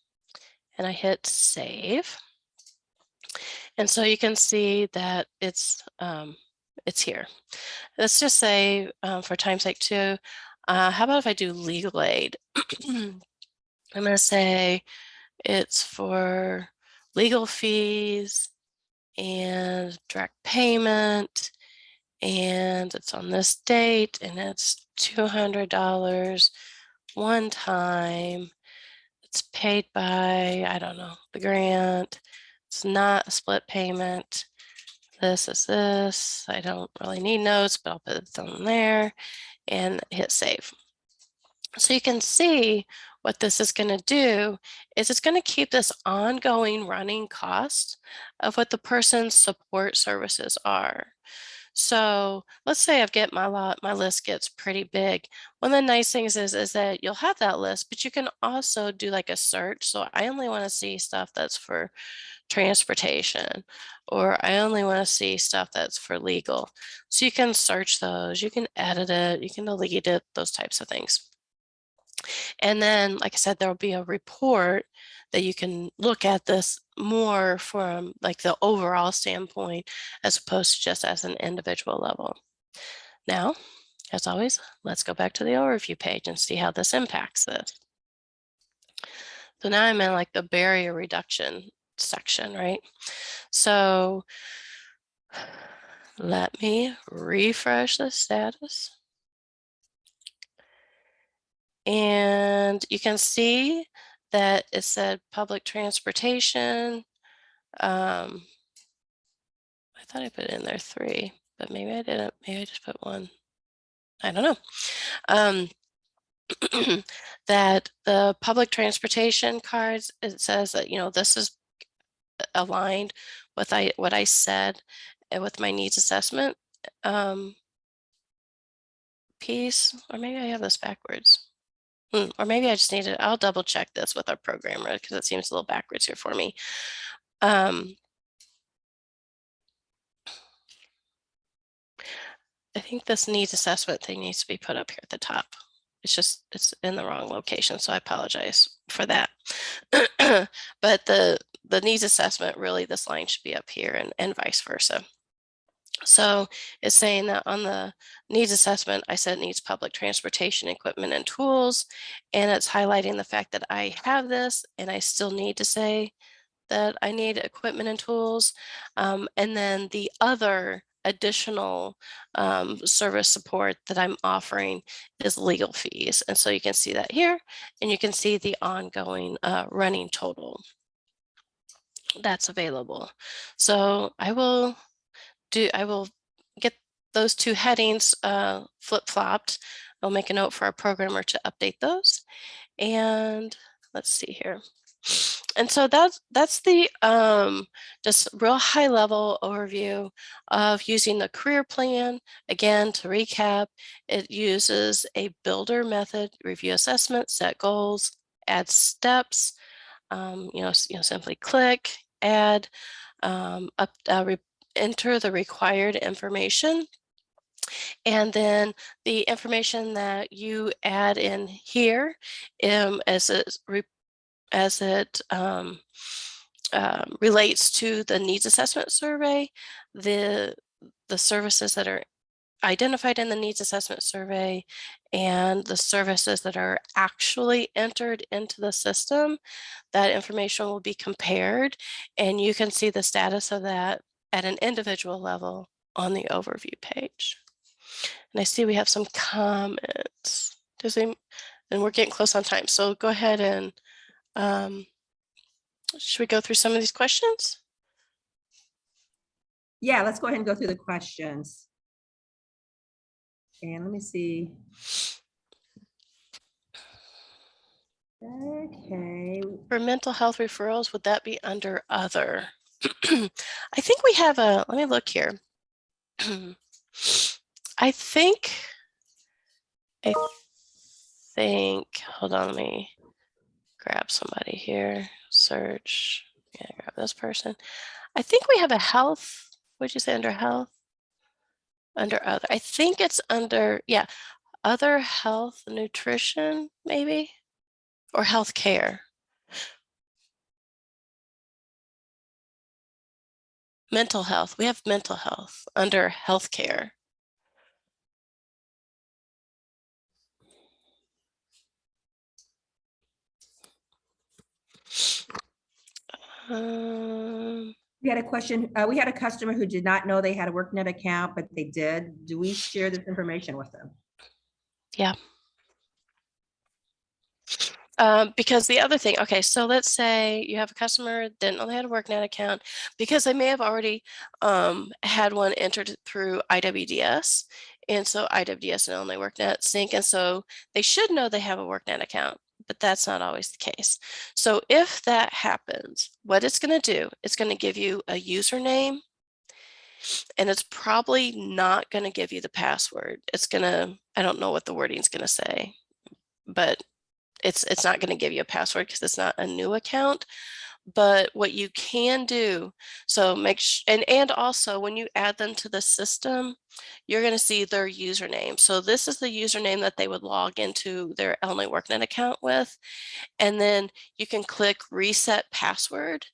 and I hit save. And so you can see that it's here. Let's just say for time's sake too, how about if I do legal aid? I'm going to say it's for legal fees and direct payment, and it's on this date, and it's $200 one time. It's paid by, I don't know, the grant. It's not a split payment. This is this. I don't really need notes, but I'll put it on there and hit save. So you can see what this is going to do is it's going to keep this ongoing running cost of what the person's support services are. So let's say my list gets pretty big. One of the nice things is that you'll have that list, but you can also do like a search. So I only want to see stuff that's for transportation, or I only want to see stuff that's for legal. So you can search those, you can edit it, you can delete it, those types of things. And then, like I said, there will be a report that you can look at this more from like the overall standpoint as opposed to just as an individual level. Now, as always, let's go back to the overview page and see how this impacts this. So now I'm in like the barrier reduction section, right? So let me refresh the status. And you can see that it said public transportation. I thought I put in there 3, but maybe I didn't. Maybe I just put 1. I don't know. That the public transportation cards, it says that, you know, this is aligned with what I said with my needs assessment piece, or maybe I have this backwards. Or maybe I just need it. I'll double check this with our programmer because it seems a little backwards here for me. I think this needs assessment thing needs to be put up here at the top. It's in the wrong location, so I apologize for that. But the needs assessment, really this line should be up here and vice versa. So it's saying that on the needs assessment, I said needs public transportation equipment and tools, and it's highlighting the fact that I have this and I still need to say that I need equipment and tools. And then the other additional service support that I'm offering is legal fees. And so you can see that here, and you can see the ongoing running total that's available. So I will get those 2 headings flip-flopped. I'll make a note for our programmer to update those. And let's see here. And so that's the just real high level overview of using the career plan. Again, to recap, it uses a builder method, review assessment, set goals, add steps, simply click, add, enter the required information. And then the information that you add in here as it relates to the needs assessment survey, the services that are identified in the needs assessment survey and the services that are actually entered into the system, that information will be compared, and you can see the status of that at an individual level on the overview page. And I see we have some comments. And we're getting close on time, so go ahead and should we go through some of these questions? Yeah, let's go ahead and go through the questions. And let me see. Okay. For mental health referrals, would that be under other? I think we have let me look here. I think, hold on, let me grab somebody here, search, yeah, grab this person. I think we have a health, what'd you say under health? Under other, I think it's under, yeah, other health, nutrition, maybe, or healthcare. Mental health, we have mental health under healthcare. We had a question. We had a customer who did not know they had a workNet account, but they did. Do we share this information with them? Yeah. Because the other thing, okay, so let's say you have a customer didn't know they had a workNet account because they may have already had one entered through IWDS, and so IWDS and only workNet sync, and so they should know they have a workNet account, but that's not always the case. So if that happens, what it's going to do, it's going to give you a username and it's probably not going to give you the password. It's going to, I don't know what the wording is going to say, but it's not going to give you a password because it's not a new account. But what you can do, so and also when you add them to the system, you're going to see their username. So this is the username that they would log into their Illinois WorkNet account with. And then you can click reset password.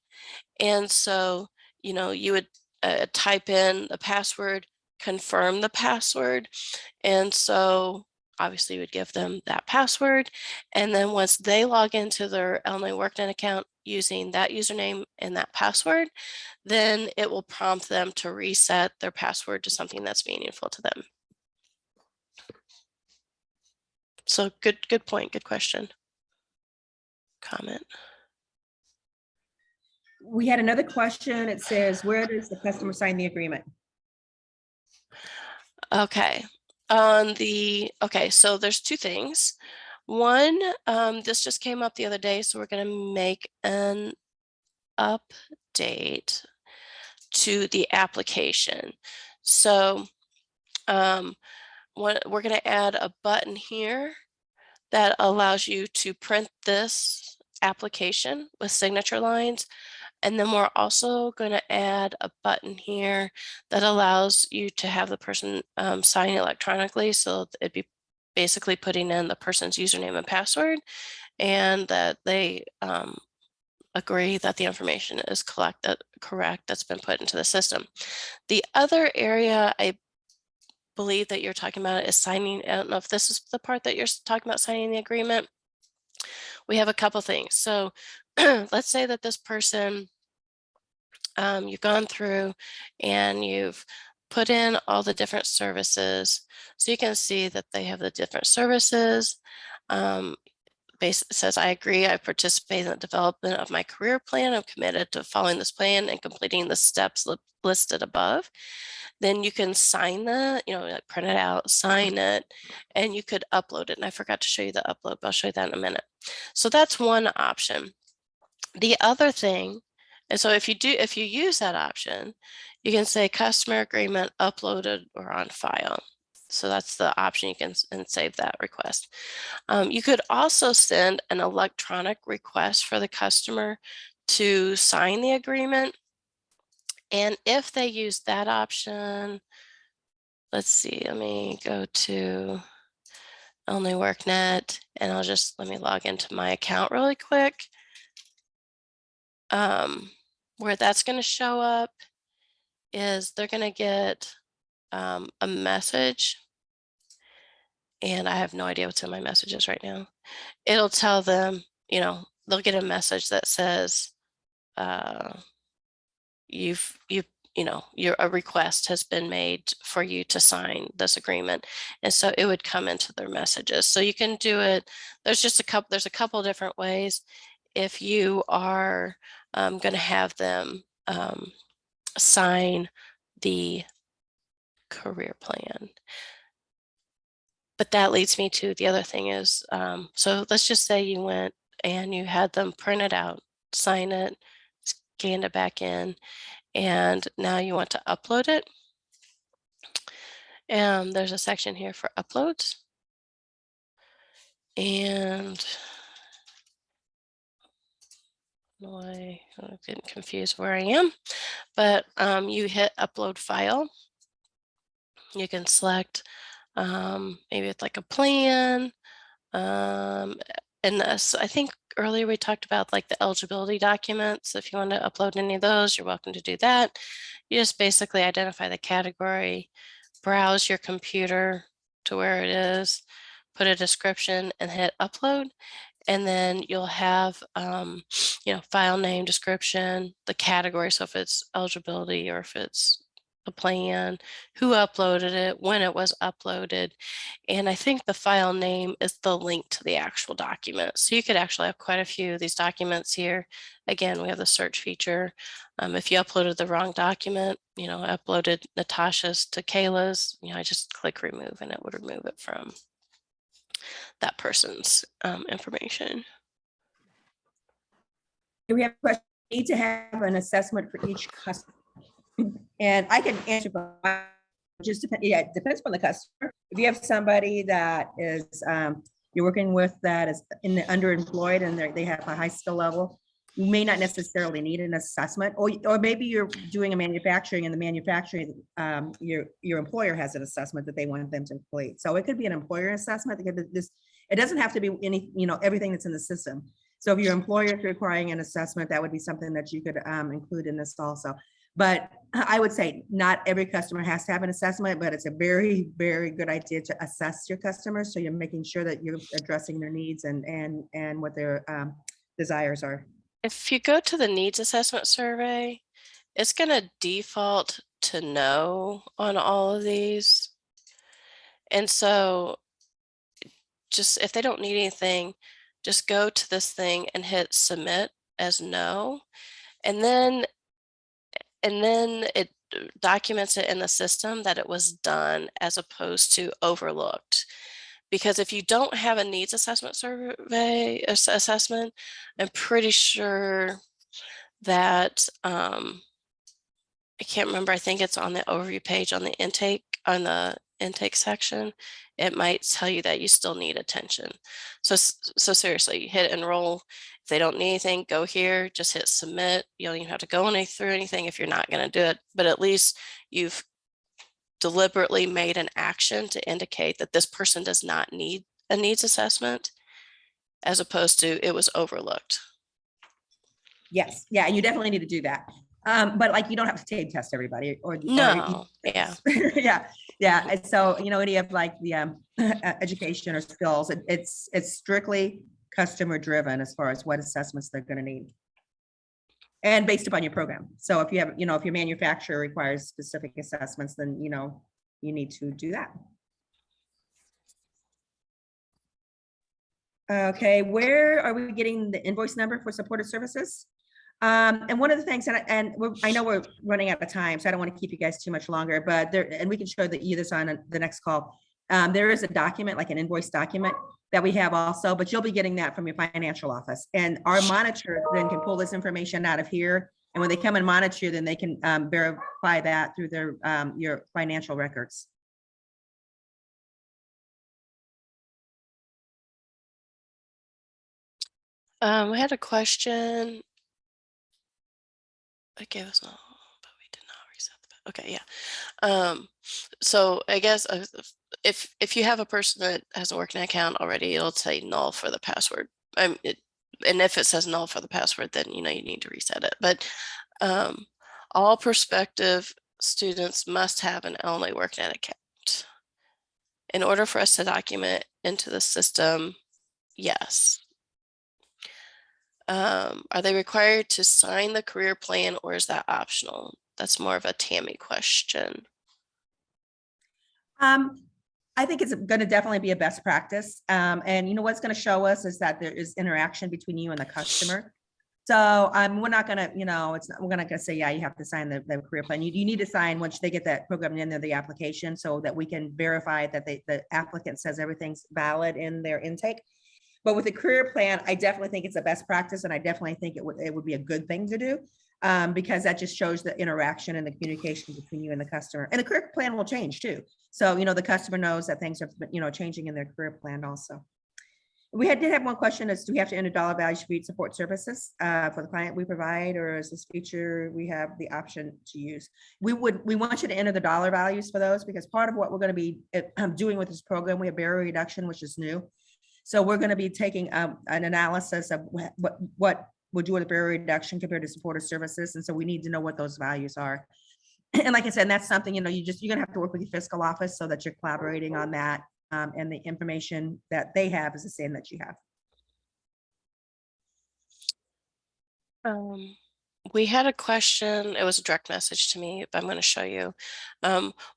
And so, you would type in the password, confirm the password. And so obviously you would give them that password. And then once they log into their Illinois WorkNet account using that username and that password, then it will prompt them to reset their password to something that's meaningful to them. So good point, good question. Comment. We had another question. It says, where does the customer sign the agreement? Okay. Okay, so there's two things. One, this just came up the other day, so we're going to make an update to the application. So we're going to add a button here that allows you to print this application with signature lines. And then we're also going to add a button here that allows you to have the person sign electronically. So it'd be basically putting in the person's username and password, and that they agree that the information is correct that's been put into the system. The other area I believe that you're talking about is signing. I don't know if this is the part that you're talking about, signing the agreement. We have a couple things. So let's say that this person, you've gone through and you've put in all the different services. So you can see that they have the different services. Says, I agree, I participate in the development of my career plan. I'm committed to following this plan and completing the steps listed above. Then you can sign that, like print it out, sign it, and you could upload it. And I forgot to show you the upload, but I'll show you that in a minute. So that's one option. The other thing, and so if you use that option, you can say customer agreement uploaded or on file. So that's the option. You can save that request. You could also send an electronic request for the customer to sign the agreement. And if they use that option, let's see, let me go to Only WorkNet, and let me log into my account really quick. Where that's going to show up is they're going to get a message, and I have no idea what's in my messages right now. It'll tell them, they'll get a message that says, a request has been made for you to sign this agreement. And so it would come into their messages. So you can do it. There's a couple different ways. If you are going to have them sign the career plan. But that leads me to the other thing is, so let's just say you went and you had them print it out, sign it, scan it back in, and now you want to upload it. And there's a section here for uploads. And I'm getting confused where I am, but you hit upload file. You can select maybe it's like a plan. And this, I think earlier we talked about like the eligibility documents. If you want to upload any of those, you're welcome to do that. You just basically identify the category, browse your computer to where it is, put a description and hit upload. And then you'll have, file name, description, the category. So if it's eligibility or if it's a plan, who uploaded it, when it was uploaded. And I think the file name is the link to the actual document. So you could actually have quite a few of these documents here. Again, we have the search feature. If you uploaded the wrong document, uploaded Natasha's to Kayla's, I just click remove and it would remove it from that person's information. Do we have a question? We need to have an assessment for each customer. And I can answer, just depend, yeah, it depends on the customer. If you have somebody that is, you're working with that is underemployed and they have a high skill level, you may not necessarily need an assessment, or maybe you're doing a manufacturing and the manufacturing, your employer has an assessment that they want them to complete. So it could be an employer assessment. It doesn't have to be any, everything that's in the system. So if your employer is requiring an assessment, that would be something that you could include in this also. But I would say not every customer has to have an assessment, but it's a very, very good idea to assess your customers. So you're making sure that you're addressing their needs and what their desires are. If you go to the needs assessment survey, it's going to default to no on all of these. And so just if they don't need anything, just go to this thing and hit submit as no. And then it documents it in the system that it was done as opposed to overlooked. Because if you don't have a needs assessment survey assessment, I'm pretty sure that I can't remember. I think it's on the overview page on the intake section. It might tell you that you still need attention. So seriously, hit enroll. If they don't need anything, go here, just hit submit. You don't even have to go through anything if you're not going to do it, but at least you've deliberately made an action to indicate that this person does not need a needs assessment, as opposed to it was overlooked. Yes, yeah, and you definitely need to do that. But like, you don't have to TABE test everybody No, yeah. yeah. And so, any of like the education or skills, it's strictly customer driven as far as what assessments they're going to need. And based upon your program. So if you have, if your manufacturer requires specific assessments, then, you need to do that. Okay, where are we getting the invoice number for supported services? And one of the things, I know we're running out of time, so I don't want to keep you guys too much longer, but and we can show you this on the next call. There is a document, like an invoice document that we have also, but you'll be getting that from your financial office. And our monitor then can pull this information out of here. And when they come and monitor you, then they can verify that through their your financial records. We had a question. It gave us no, but we did not reset the, okay, yeah. So I guess if you have a person that has a working account already, it'll say null for the password. And if it says null for the password, then you need to reset it. But all prospective students must have an only workNet account. In order for us to document into the system, yes. Are they required to sign the career plan, or is that optional? That's more of a Tammy question. I think it's going to definitely be a best practice. And what's going to show us is that there is interaction between you and the customer. So we're not going to, we're not going to say, yeah, you have to sign the career plan. You need to sign once they get that program in the application, so that we can verify that the applicant says everything's valid in their intake. But with the career plan, I definitely think it's a best practice, and I definitely think it would be a good thing to do, because that just shows the interaction and the communication between you and the customer. And the career plan will change too. So, the customer knows that things are, changing in their career plan also. We did have one question: is do we have to enter dollar values for each support services for the client we provide, or is this feature we have the option to use? We want you to enter the dollar values for those, because part of what we're going to be doing with this program, we have barrier reduction, which is new. So we're going to be taking an analysis of what we'll do with barrier reduction compared to supportive services. And so we need to know what those values are. And like I said, that's something, you're going to have to work with your fiscal office so that you're collaborating on that. And the information that they have is the same that you have. We had a question. It was a direct message to me, but I'm going to show you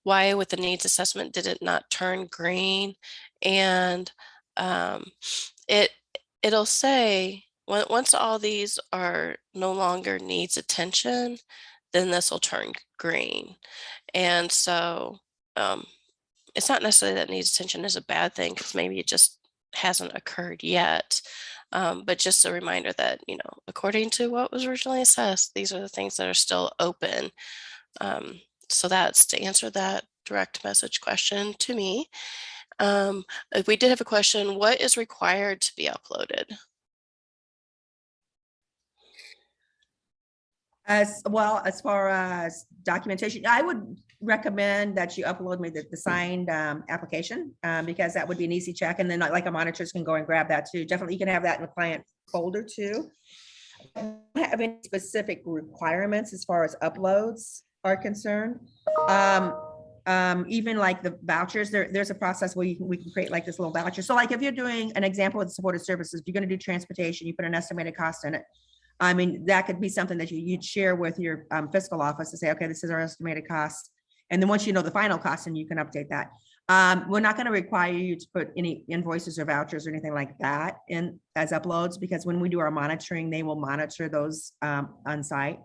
why with the needs assessment did it not turn green. And it'll say once all these are no longer needs attention, then this will turn green. And so it's not necessarily that needs attention is a bad thing, because maybe it just hasn't occurred yet. But just a reminder that, according to what was originally assessed, these are the things that are still open. So that's to answer that direct message question to me. We did have a question, what is required to be uploaded? As well, as far as documentation, I would recommend that you upload me the signed application, because that would be an easy check. And then like a monitors can go and grab that too. Definitely you can have that in the client folder too. I don't have any specific requirements as far as uploads are concerned. Even like the vouchers, there's a process where we can create like this little voucher. So like if you're doing an example of supported services, if you're going to do transportation, you put an estimated cost in it. I mean, that could be something that you'd share with your fiscal office to say, okay, this is our estimated cost. And then once you know the final cost, then you can update that. We're not going to require you to put any invoices or vouchers or anything like that in as uploads, because when we do our monitoring, they will monitor those on site.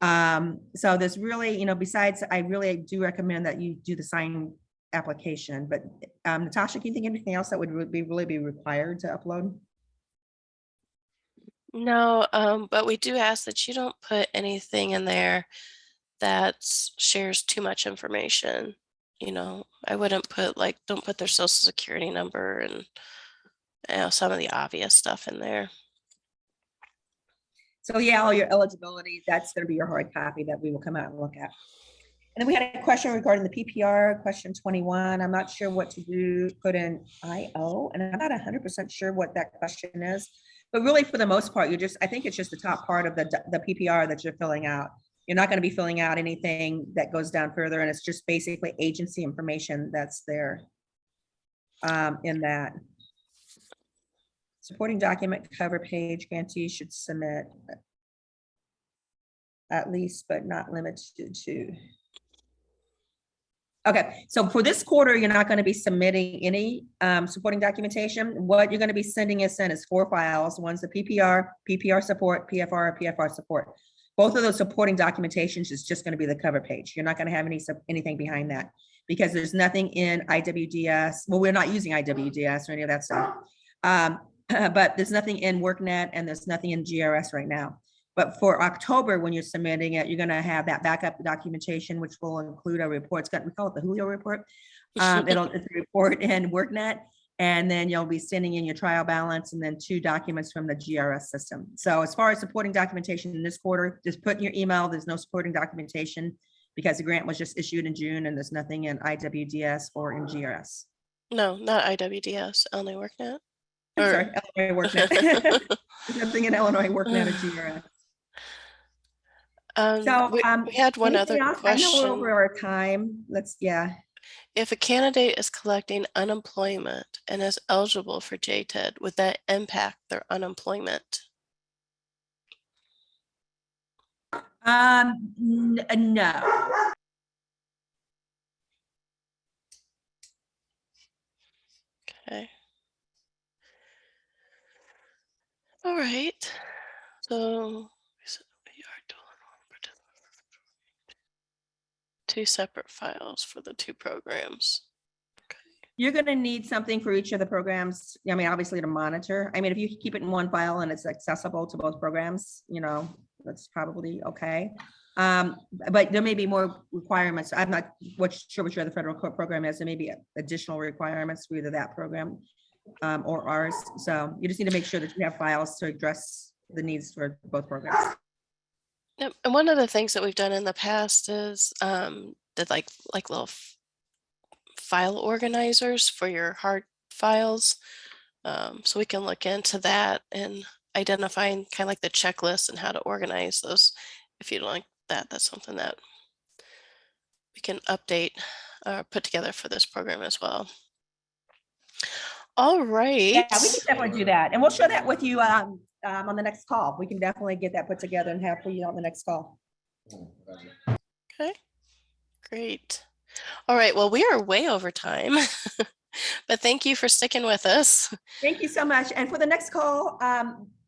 So there's really, besides, I really do recommend that you do the sign application. But Natasha, can you think of anything else that would really be required to upload? No, but we do ask that you don't put anything in there that shares too much information. I wouldn't put don't put their social security number and some of the obvious stuff in there. So yeah, all your eligibility, that's going to be your hard copy that we will come out and look at. And then we had a question regarding the PPR, question 21. I'm not sure what to do, put in IO, and I'm not 100% sure what that question is. But really, for the most part, I think it's just the top part of the PPR that you're filling out. You're not going to be filling out anything that goes down further, and it's just basically agency information that's there in that. Supporting document cover page, grantee should submit at least, but not limited to. Okay, so for this quarter, you're not going to be submitting any supporting documentation. What you're going to be sending us in is 4 files. One's the PPR support, PFR support. Both of those supporting documentations is just going to be the cover page. You're not going to have anything behind that, because there's nothing in IWDS. Well, we're not using IWDS or any of that stuff. But there's nothing in workNet and there's nothing in GRS right now. But for October, when you're submitting it, you're going to have that backup documentation, which will include a report. We call it the Julio report. It's a report in workNet, and then you'll be sending in your trial balance and then 2 documents from the GRS system. So as far as supporting documentation in this quarter, just put in your email, there's no supporting documentation because the grant was just issued in June and there's nothing in IWDS or in GRS. No, not IWDS, only workNet. I'm sorry, Illinois workNet. There's nothing in Illinois workNet or GRS. We had one other question. I know we're over our time. If a candidate is collecting unemployment and is eligible for JTED, would that impact their unemployment? No. Okay. All right. So we are doing 2 separate files for the 2 programs. Okay. You're going to need something for each of the programs. I mean, obviously to monitor. I mean, if you keep it in one file and it's accessible to both programs, that's probably okay. But there may be more requirements. I'm not sure which other federal court program is. There may be additional requirements for either that program or ours. So you just need to make sure that you have files to address the needs for both programs. Yep. And one of the things that we've done in the past is did like little file organizers for your hard files. So we can look into that and identifying kind of like the checklist and how to organize those. If you don't like that, that's something that we can update or put together for this program as well. All right. Yeah, we can definitely do that. And we'll share that with you on the next call. We can definitely get that put together and have for you on the next call. Okay, great. All right, well, we are way over time, but thank you for sticking with us. Thank you so much. And for the next call,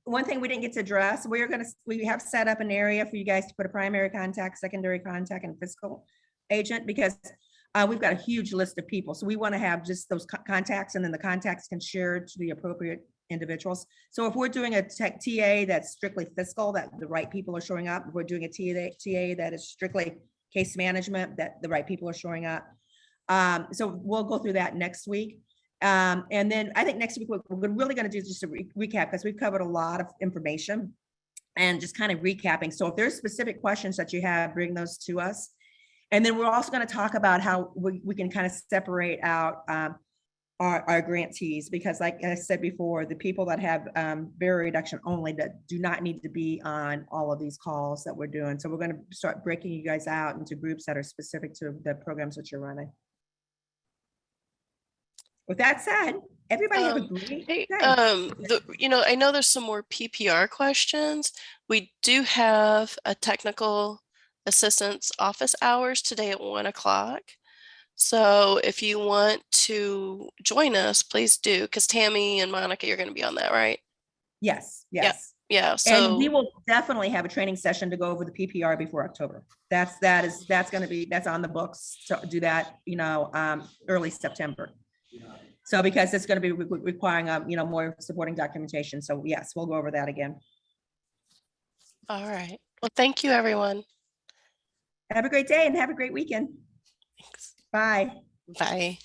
one thing we didn't get to address, we have set up an area for you guys to put a primary contact, secondary contact, and fiscal agent, because we've got a huge list of people. So we want to have just those contacts, and then the contacts can share to the appropriate individuals. So if we're doing a TA that's strictly fiscal, that the right people are showing up, if we're doing a TA that is strictly case management, that the right people are showing up. So we'll go through that next week. And then I think next week, we're really going to do just a recap, because we've covered a lot of information and just kind of recapping. So if there's specific questions that you have, bring those to us. And then we're also going to talk about how we can kind of separate out our grantees, because like I said before, the people that have barrier reduction only, that do not need to be on all of these calls that we're doing. So we're going to start breaking you guys out into groups that are specific to the programs that you're running. With that said, everybody have a great Hey, day. I know there's some more PPR questions. We do have a technical assistance office hours today at 1 o'clock. So if you want to join us, please do, because Tammy and Monica, you're going to be on that, right? Yes, Yep. yes. Yeah. And we So will definitely have a training session to go over the PPR before October. That's on the books to do that, early September. So because it's going to be requiring, more supporting documentation. So yes, we'll go over that again. all right. Well, thank you, everyone. Have a great day and have a great weekend. Thanks. Bye. Bye.